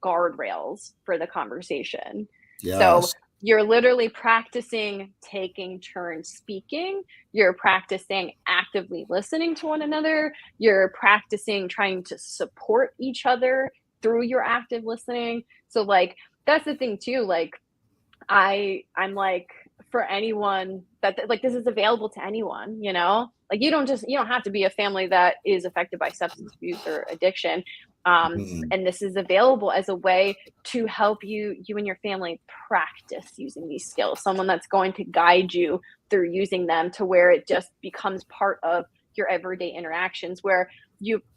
guardrails for the conversation. Yes. So you're literally practicing taking turns speaking. You're practicing actively listening to one another. You're practicing trying to support each other through your active listening. So like, that's the thing too, like I'm like, for anyone that like this is available to anyone, you know, like you don't have to be a family that is affected by substance abuse or addiction. Mm. And this is available as a way to help you and your family practice using these skills. Someone that's going to guide you through using them to where it just becomes part of your everyday interactions where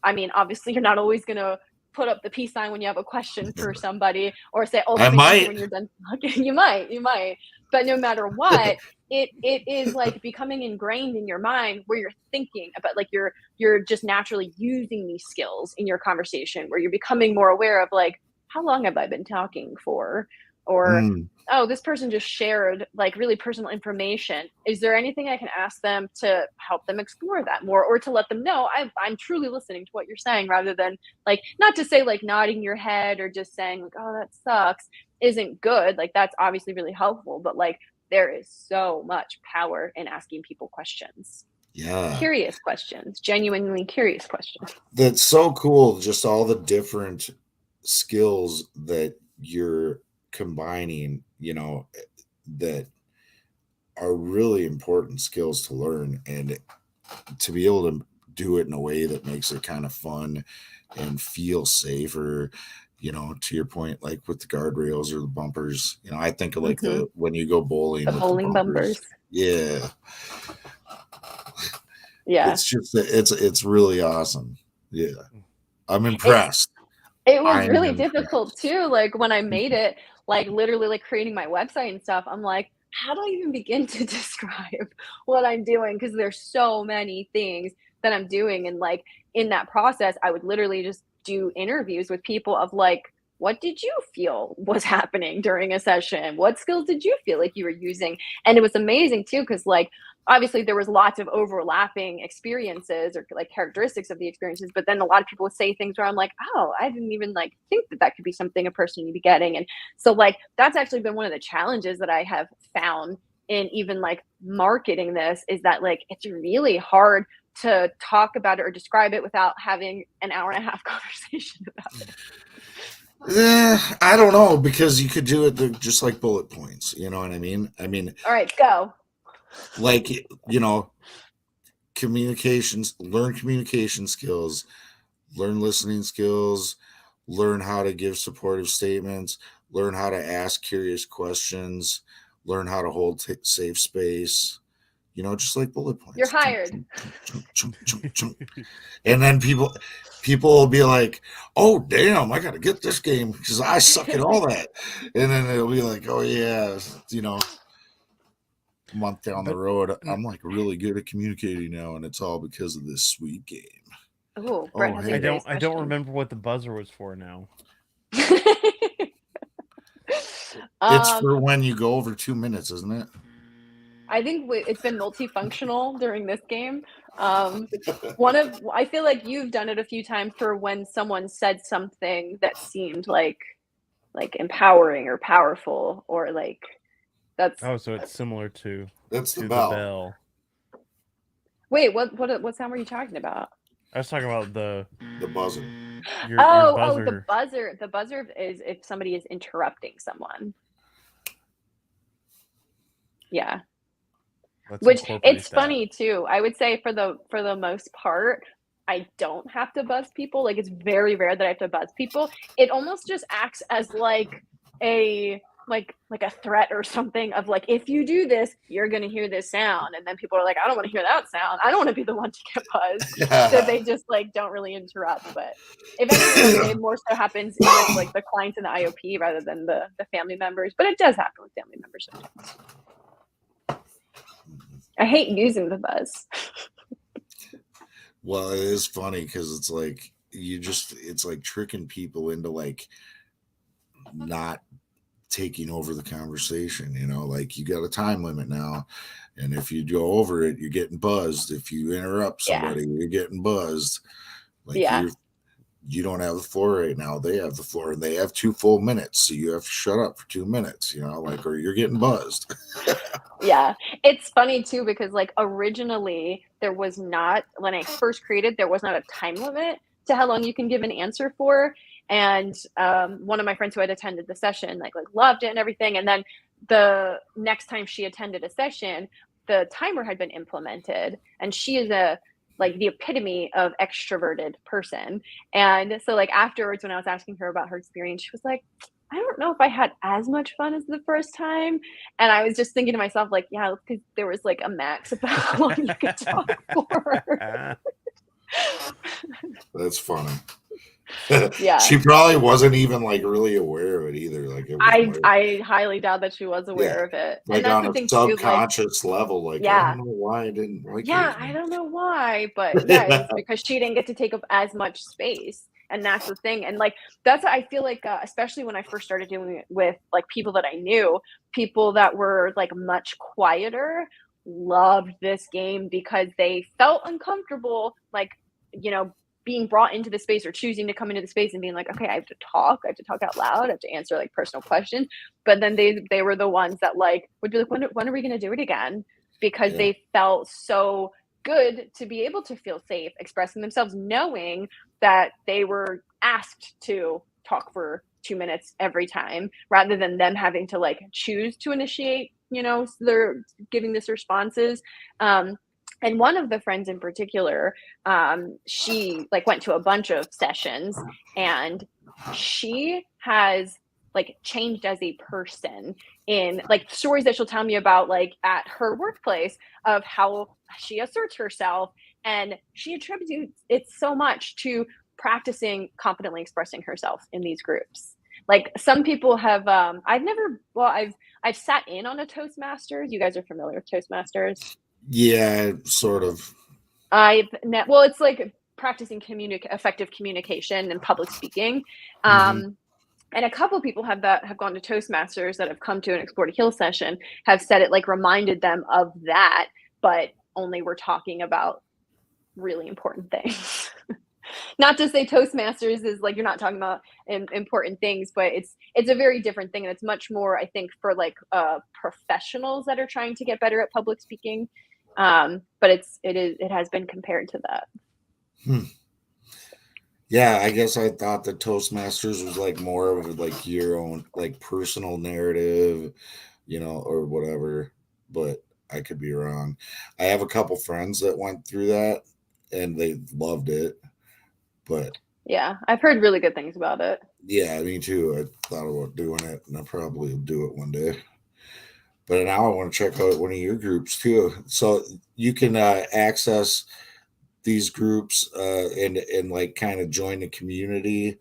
I mean, obviously you're not always going to put up the peace sign when you have a question for somebody or say, oh, I let me answer might. when you're done talking. You might. But no matter what, it is like becoming ingrained in your mind where you're thinking about like you're just naturally using these skills in your conversation where you're becoming more aware of like, how long have I been talking for? Or oh, this person just shared like really personal information. Is there anything I can ask them to help them explore that more or to let them know I'm truly listening to what you're saying rather than like, not to say like nodding your head or just saying like, oh, that sucks isn't good. Like that's obviously really helpful, but like there is so much power in asking people questions. Yeah. Curious questions, genuinely curious questions. That's so cool. Just all the different skills that you're combining, you know, that are really important skills to learn and to be able to do it in a way that makes it kind of fun and feel safer. You know, to your point, like with the guardrails or the bumpers, you know, I think of like when you go bowling The with bowling the bumpers. Yeah. Yeah. It's just, it's really awesome. Yeah. I'm impressed. It was really difficult too. Like when I made it, like literally like creating my website and stuff, I'm like, how do I even begin to describe what I'm doing? Because there's so many things that I'm doing. And like in that process, I would literally just do interviews with people of like, what did you feel was happening during a session? What skills did you feel like you were using? And it was amazing too, because like obviously there was lots of overlapping experiences or like characteristics of the experiences, but then a lot of people would say things where I'm like, oh, I didn't even like think that could be something a person would be getting. And so like that's actually been one of the challenges that I have found in even like marketing this is that like it's really hard to talk about it or describe it without having an hour and a half conversation about it. I don't know, because you could do it just like bullet points. You know what I mean? All right, go. Like, you know, learn communication skills, learn listening skills, learn how to give supportive statements, learn how to ask curious questions, learn how to hold safe space. You know, just like bullet points. You're hired. And then people will be like, oh damn, I gotta get this game because I suck at all that. And then it'll be like, oh yeah, you know, a month down the road, I'm like really good at communicating now, and it's all because of this sweet game. Oh, Brett has I don't remember what the buzzer was for now. It's for when you go over 2 minutes, isn't it? I think it's been multifunctional during this game. I feel like you've done it a few times for when someone said something that seemed like empowering or powerful or like that's. Oh, so it's similar to the bell. Wait, what sound were you talking about? I was talking about the buzzer. Your buzzer. The buzzer. The buzzer is if somebody is interrupting someone. Yeah. Which it's funny too. I would say for the most part, I don't have to buzz people. Like it's very rare that I have to buzz people. It almost just acts as like a threat or something of like, if you do this, you're gonna hear this sound, and then people are like, I don't want to hear that sound. I don't want to be the one to get buzzed. So they just like don't really interrupt. But if anything, it more so happens with like the clients and the IOP rather than the family members. But it does happen with family members sometimes. I hate using the buzz. Well, it is funny because it's like it's like tricking people into like not taking over the conversation, you know, like you got a time limit now, and if you go over it, you're getting buzzed. If you interrupt somebody, you're getting buzzed. Like you don't have the floor right now, they have the floor, and they have 2 full minutes, so you have to shut up for 2 minutes, you know, like, or you're getting buzzed. Yeah, it's funny too because like originally there was not, when I first created, there was not a time limit to how long you can give an answer for. And one of my friends who had attended the session like loved it and everything. And then the next time she attended a session, the timer had been implemented, and she is like the epitome of extroverted person. And so like afterwards, when I was asking her about her experience, she was like, I don't know if I had as much fun as the first time. And I was just thinking to myself, like, yeah, because there was like a max about how long you could talk for. That's funny. Yeah. She probably wasn't even like really aware of it either. Like it was I highly doubt that she was aware of it. Like and that's on the a thing too, subconscious level. Like I don't know why I didn't like it. Yeah, I don't know why, but yeah, it's because she didn't get to take up as much space. And that's the thing. And like, that's, I feel like, especially when I first started doing it with like people that I knew, people that were like much quieter loved this game because they felt uncomfortable, like, you know, being brought into the space or choosing to come into the space and being like, okay, I have to talk out loud, I have to answer like personal questions. But then they were the ones that like would be like, when are we going to do it again? Because they felt so good to be able to feel safe expressing themselves, knowing that they were asked to talk for 2 minutes every time, rather than them having to like choose to initiate, you know, they're giving this responses. And one of the friends in particular, she like went to a bunch of sessions, and she has like changed as a person in like stories that she'll tell me about, like at her workplace, of how she asserts herself, and she attributes it so much to practicing confidently expressing herself in these groups. Like some people have I've sat in on a Toastmasters. You guys are familiar with Toastmasters? Yeah, sort of. It's like practicing effective communication and public speaking. And a couple of people have gone to Toastmasters that have come to an Explore to Heal session, have said it like reminded them of that, but only we're talking about really important things. Not to say Toastmasters is like you're not talking about important things, but it's a very different thing, and it's much more, I think, for like professionals that are trying to get better at public speaking. But it has been compared to that. Yeah, I guess I thought the Toastmasters was like more of like your own like personal narrative, you know, or whatever. But I could be wrong. I have a couple friends that went through that and they loved it. But yeah, I've heard really good things about it. Yeah, me too. I thought about doing it, and I probably will do it one day. But now I want to check out one of your groups too. So you can access these groups and like kind of join the community.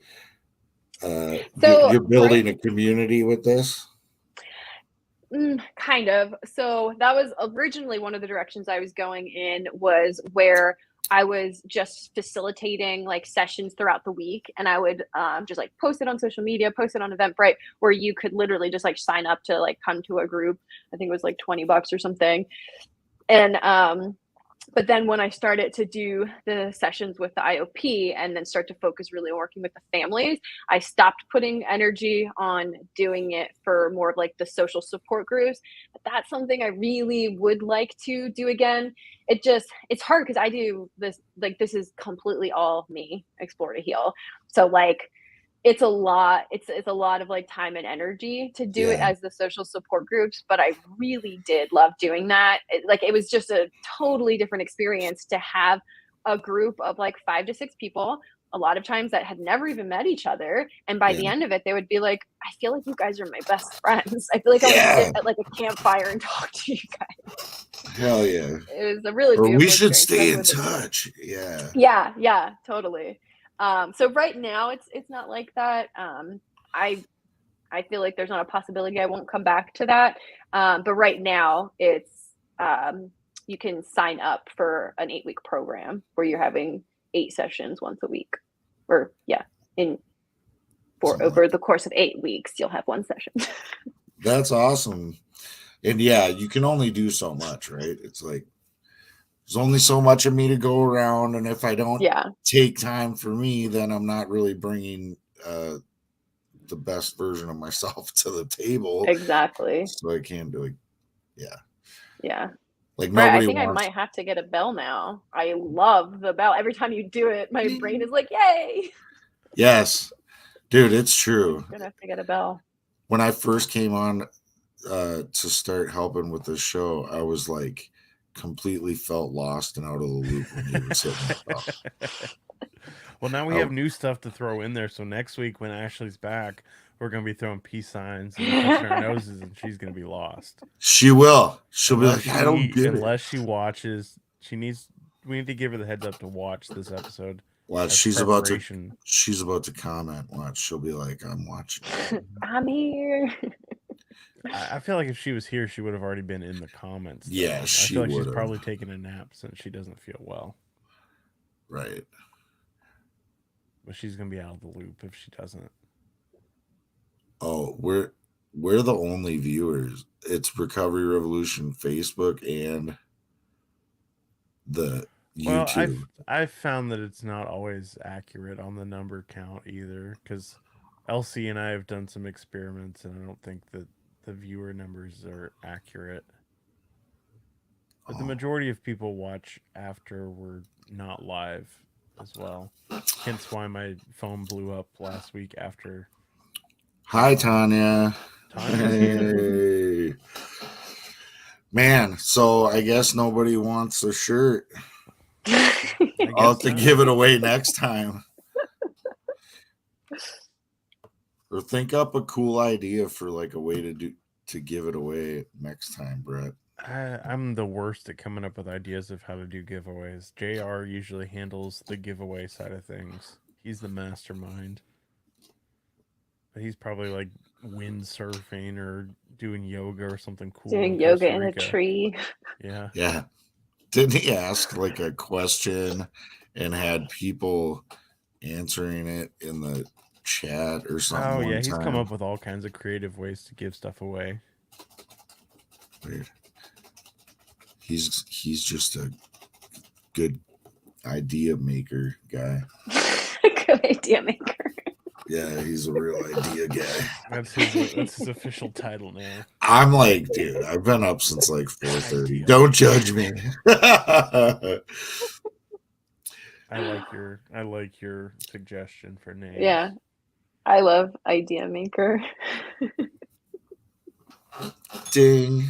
You're building a community with this? Kind of. So that was originally one of the directions I was going in, was where I was just facilitating like sessions throughout the week, and I would just like post it on social media, post it on Eventbrite, where you could literally just like sign up to like come to a group. I think it was like $20 or something. And but then when I started to do the sessions with the IOP and then start to focus really on working with the families, I stopped putting energy on doing it for more of like the social support groups. But that's something I really would like to do again. It's hard because I do this, like this is completely all me, Explore to Heal. So like it's a lot of like time and energy to do it as the social support groups, but I really did love doing that. It was just a totally different experience to have a group of like 5 to 6 people, a lot of times that had never even met each other, and by the end of it they would be like, I feel like you guys are my best friends. I feel like I would sit at like a campfire and talk to you guys. Hell yeah. It was a really beautiful we should experience. stay in touch. Yeah, totally. So right now it's not like that. I feel like there's not a possibility I won't come back to that. But right now it's you can sign up for an 8-week program where you're having 8 sessions once a week, or over the course of 8 weeks you'll have 1 session. That's awesome. And you can only do so much, right? It's like there's only so much of me to go around, and if I don't take time for me, then I'm not really bringing the best version of myself to the table. Exactly. So I can't do it. Yeah. Like nobody I think I might have to get a bell now. I love the bell. Every time you do it, my brain is like, yay. Yes. Dude, it's true. I'm gonna have to get a bell. When I first came on to start helping with this show, I was like completely felt lost and out of the loop when he was hitting stuff. Well, now we have new stuff to throw in there. So next week when Ashley's back, we're gonna be throwing peace signs and touching our noses, and she's gonna be lost. She will. She'll Unless be like, I don't get unless she watches. We need to give her the heads up to watch this episode. Watch, as she's about preparation. to comment. Watch, she'll be like, I'm watching. I'm here. I feel like if she was here, she would have already been in the comments. Though. Yeah, I she feel like she's would've. probably taking a nap since she doesn't feel well. Right. But she's gonna be out of the loop if she doesn't. Oh, we're the only viewers. It's Recovery Revolution Facebook and the Well, YouTube. I've found that it's not always accurate on the number count either, because Elsie and I have done some experiments, and I don't think that the viewer numbers are accurate. But the majority of people watch after we're not live as well. Hence why my phone blew up last week after. Hi, Tanya. Tanya's here. Hey. Man, so I guess nobody wants a shirt. I'll have to give it away next time. Or think up a cool idea for like a way to give it away next time, Brett. I'm the worst at coming up with ideas of how to do giveaways. JR usually handles the giveaway side of things. He's the mastermind. But he's probably like windsurfing or doing yoga or something cool. Doing yoga in a tree. Yeah. Yeah. Didn't he ask like a question and had people answering it in the chat or something? Oh, yeah. He's come up with all kinds of creative ways to give stuff away. Weird. He's just a good idea maker guy. Good idea maker. Yeah, he's a real idea guy. That's his official title now. I'm like, dude, I've been up since like 4:30. Don't judge me. I like your suggestion for name. Yeah. I love idea maker. Ding.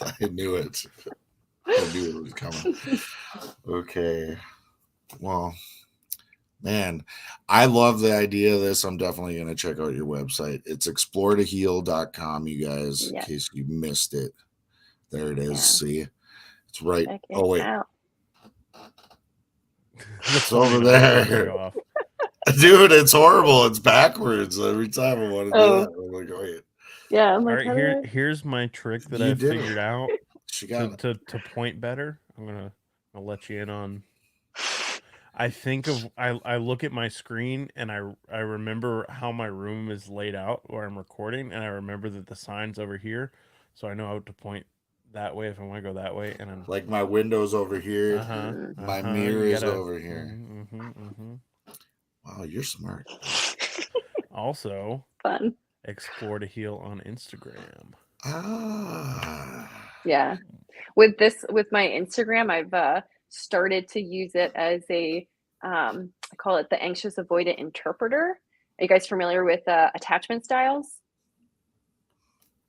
I knew it. I knew it was coming. Okay. Well, man, I love the idea of this. I'm definitely going to check out your website. It's exploretoheal.com, you guys, in case you missed it. There it is. Yeah. See? It's right. Oh, wait. It's over there. Dude, it's horrible. It's backwards every time I want to do that. I'm like, wait. Yeah. I'm like, all right, here's my trick that I figured out to point better. I'm gonna let you in on. I look at my screen and I remember how my room is laid out where I'm recording, and I remember that the sign's over here, so I know how to point that way if I want to go that way. And I'm like my window's over here, my mirror is over here. Wow, you're smart. Also, fun. Explore to Heal on Instagram. Yeah, with my Instagram, I've started to use it as a I call it the anxious avoidant interpreter. Are you guys familiar with attachment styles?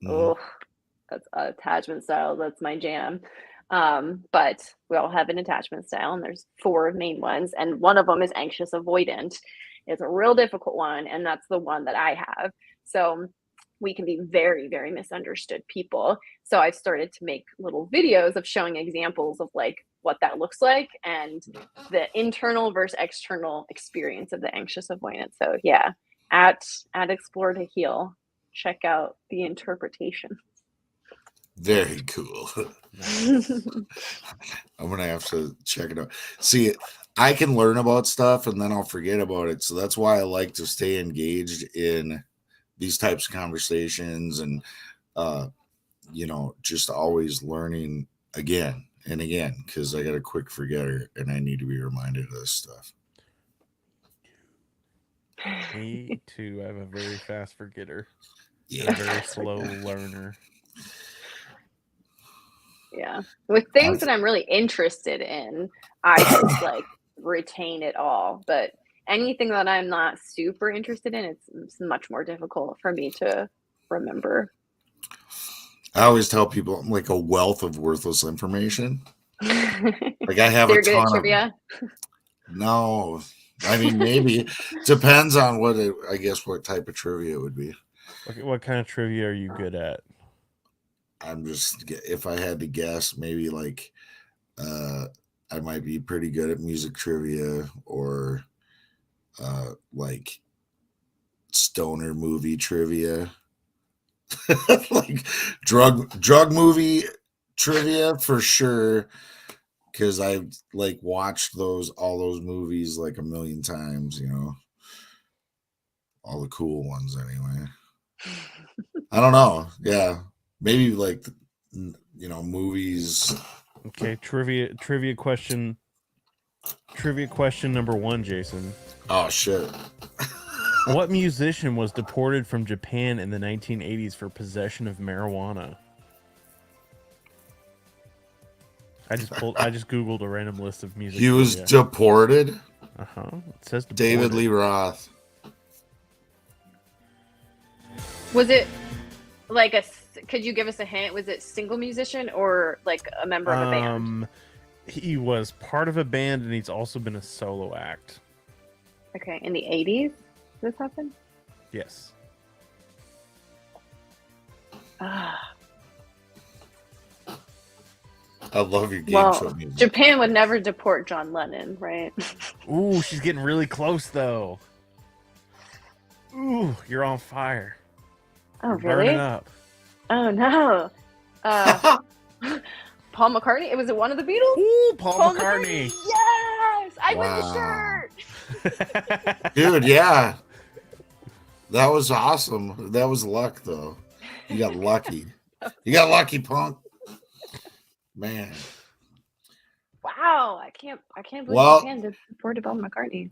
Oh, that's attachment style. That's my jam. But we all have an attachment style, and there's 4 main ones, and one of them is anxious avoidant. It's a real difficult one, and that's the one that I have. So we can be very, very misunderstood people. So I've started to make little videos of showing examples of like what that looks like and the internal versus external experience of the anxious avoidant. So yeah, at Explore to Heal, check out the interpretation. Very cool. I'm gonna have to check it out. See, I can learn about stuff and then I'll forget about it. So that's why I like to stay engaged in these types of conversations and just always learning again and again, because I got a quick forgetter and I need to be reminded of this stuff. Me too. I have a very fast forgetter. Yeah. A very slow learner. Yeah. With things that I'm really interested in, I just like retain it all. But anything that I'm not super interested in, it's much more difficult for me to remember. I always tell people I'm like a wealth of worthless information. Like I have So a you're good at ton of. trivia? No, I mean maybe depends on I guess what type of trivia it would be. What kind of trivia are you good at? I'm just if I had to guess, maybe like I might be pretty good at music trivia or like stoner movie trivia. Like drug movie trivia for sure, because I like watched all those movies like a million times, all the cool ones anyway. I don't know. Yeah, maybe like movies. Okay, trivia question number 1, Jason. Oh shit. What musician was deported from Japan in the 1980s for possession of marijuana? I just googled a random list of music. He was trivia. deported. It says deported. David Lee Roth. Was it like could you give us a hint? Was it single musician or like a member of a band? He was part of a band and he's also been a solo act. Okay, in the 80s this happened? Yes. Ah. I love your game show music. Japan would never deport John Lennon, right? Ooh, she's getting really close though. Ooh, you're on fire. Oh, you're really? Burning up. Oh no. Paul McCartney? Was it one of the Beatles? Ooh, Paul McCartney. Yes! I win the shirt! Dude, yeah. That was awesome. That was luck, though. You got lucky. You got lucky, punk. Man. Wow, I can't believe Japan did support Paul McCartney.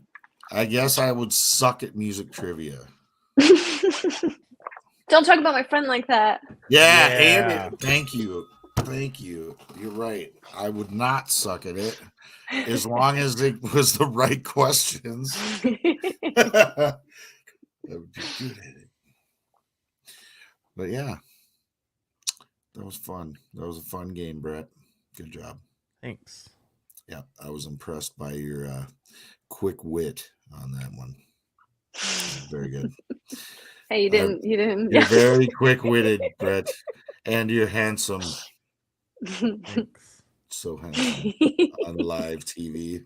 I guess I would suck at music trivia. Don't talk about my friend like that. Yeah. Thank you. You're right. I would not suck at it as long as it was the right questions. I would be good at it. But yeah, that was fun. That was a fun game, Brett. Good job. Thanks. Yeah, I was impressed by your quick wit on that one. Very good. Hey, you didn't. You're very quick-witted, Brett, and you're handsome. Thanks. So handsome on live TV.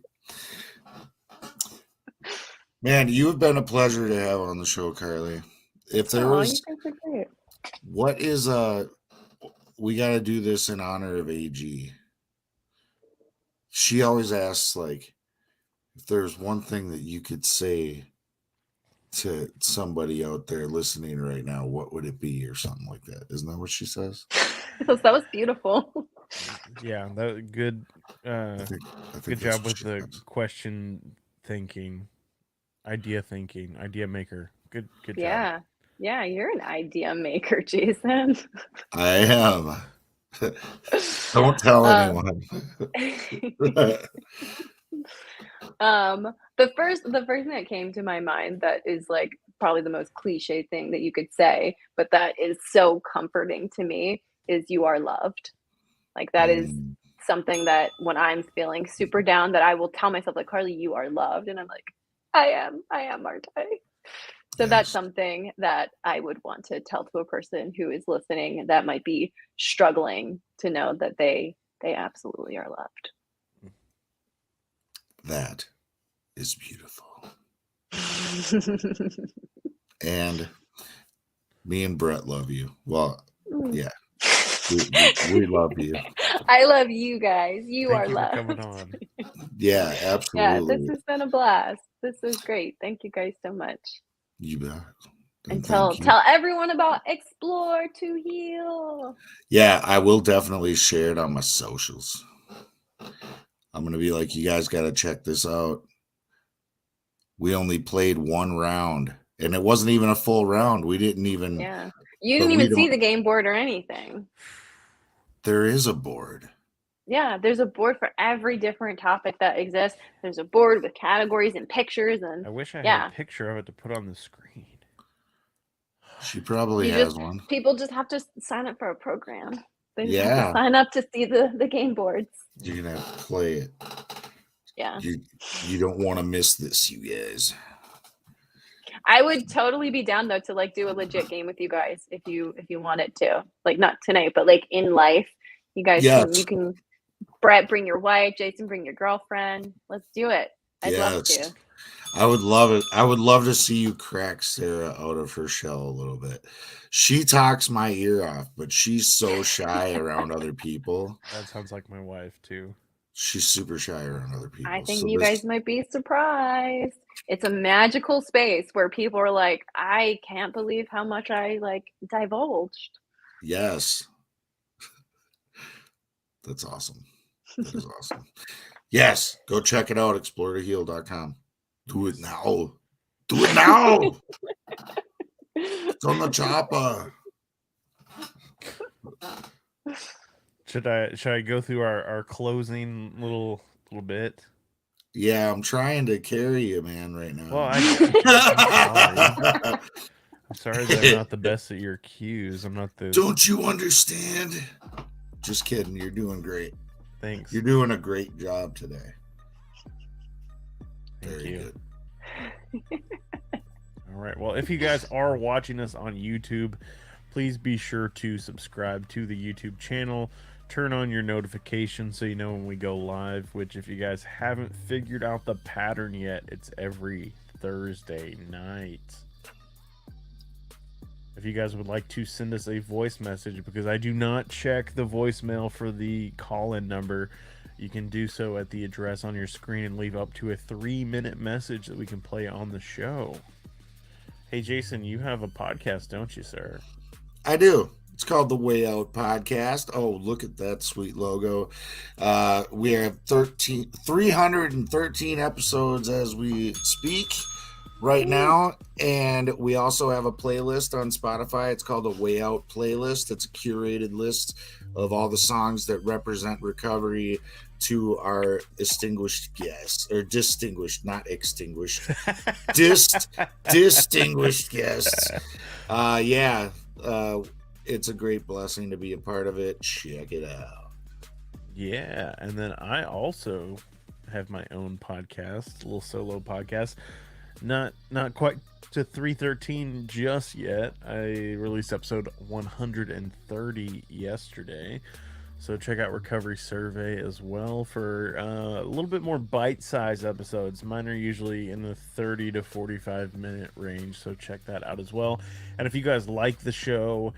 Man, you have been a pleasure to have on the show, Carlee. If there was, you guys are great. what is we got to do this in honor of AG. She always asks, like, if there's one thing that you could say to somebody out there listening right now, what would it be, or something like that? Isn't that what she says? That was beautiful. Yeah, that good. I think good job with the question thinking, idea maker. Good job. Yeah, you're an idea maker, Jason. I am. Don't tell anyone. The first thing that came to my mind that is like probably the most cliche thing that you could say, but that is so comforting to me is you are loved. Like that is something that when I'm feeling super down, that I will tell myself like, Carlee, you are loved. And I'm like, I am, aren't I? So that's something that I would want to tell to a person who is listening that might be struggling to know that they absolutely are loved. That is beautiful. And me and Brett love you. Well, yeah. We love you. I love you guys. Thank you are loved. Coming on. Yeah, absolutely. Yeah, this has been a blast. This is great. Thank you guys so much. You bet. And tell everyone about Explore to Heal. Yeah, I will definitely share it on my socials. I'm going to be like, you guys got to check this out. We only played one round, and it wasn't even a full round. We didn't even. Yeah. You didn't even see the game board or anything. There is a board. Yeah, there's a board for every different topic that exists. There's a board with categories and pictures. And I wish I had a picture of it to put on the screen. She probably You has just one. people just have to sign up for a program. They just have Yeah. to sign up to see the game boards. You're gonna have to play it. Yeah. You don't want to miss this, you guys. I would totally be down though to like do a legit game with you guys if you wanted to. Like not tonight, but like in life. You guys Yes. can Brett, bring your wife, Jason, bring your girlfriend. Let's do it. I'd love Yes. to. I would love it. I would love to see you crack Sarah out of her shell a little bit. She talks my ear off, but she's so shy around other people. That sounds like my wife too. She's super shy around other people. I think you guys might be surprised. It's a magical space where people are like, I can't believe how much I like divulged. Yes. That's awesome. That is awesome. Yes. Go check it out. ExploreToHeal.com. Do it now. Do it now. It's on the chopper. Should I go through our closing little bit? Yeah, I'm trying to carry you, man, right now. Well, I'm sorry that I'm not the best at your cues. I'm not the. Don't you understand? Just kidding. You're doing great. Thanks. You're doing a great job today. Thank Very you. good. All right. Well, if you guys are watching us on YouTube, please be sure to subscribe to the YouTube channel. Turn on your notifications so you know when we go live, which if you guys haven't figured out the pattern yet, it's every Thursday night. If you guys would like to send us a voice message, because I do not check the voicemail for the call-in number, you can do so at the address on your screen and leave up to a 3-minute message that we can play on the show. Hey, Jason, you have a podcast, don't you, sir? I do. It's called The Way Out Podcast. Oh, look at that sweet logo. We have 313 episodes as we speak right now. And we also have a playlist on Spotify. It's called The Way Out Playlist. It's a curated list of all the songs that represent recovery to our distinguished guests, or distinguished, not extinguished, distinguished guests. It's a great blessing to be a part of it. Check it out. Yeah, and then I also have my own podcast, a little solo podcast. Not quite to 313 just yet. I released episode 130 yesterday. So check out Recovery Survey as well for a little bit more bite-sized episodes. Mine are usually in the 30 to 45 minute range, so check that out as well. And if you guys like the show,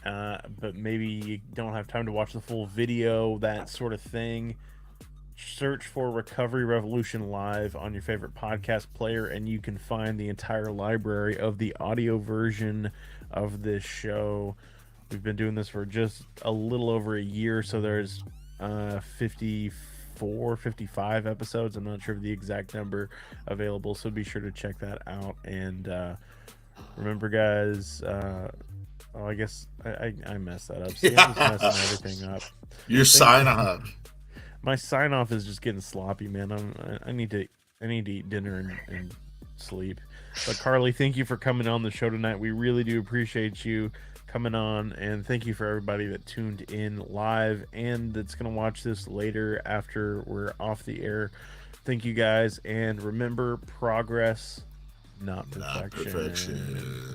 but maybe you don't have time to watch the full video, that sort of thing, search for Recovery Revolution Live on your favorite podcast player, and you can find the entire library of the audio version of this show. We've been doing this for just a little over a year, so there's 54, 55 episodes. I'm not sure of the exact number available, so be sure to check that out. And remember, guys, I guess I messed that up. See, I'm just messing everything up. Your sign-off. My sign-off is just getting sloppy, man. I need to eat dinner and sleep. But Carlee, thank you for coming on the show tonight. We really do appreciate you coming on, and thank you for everybody that tuned in live and that's going to watch this later after we're off the air. Thank you guys, and remember, progress, not perfection.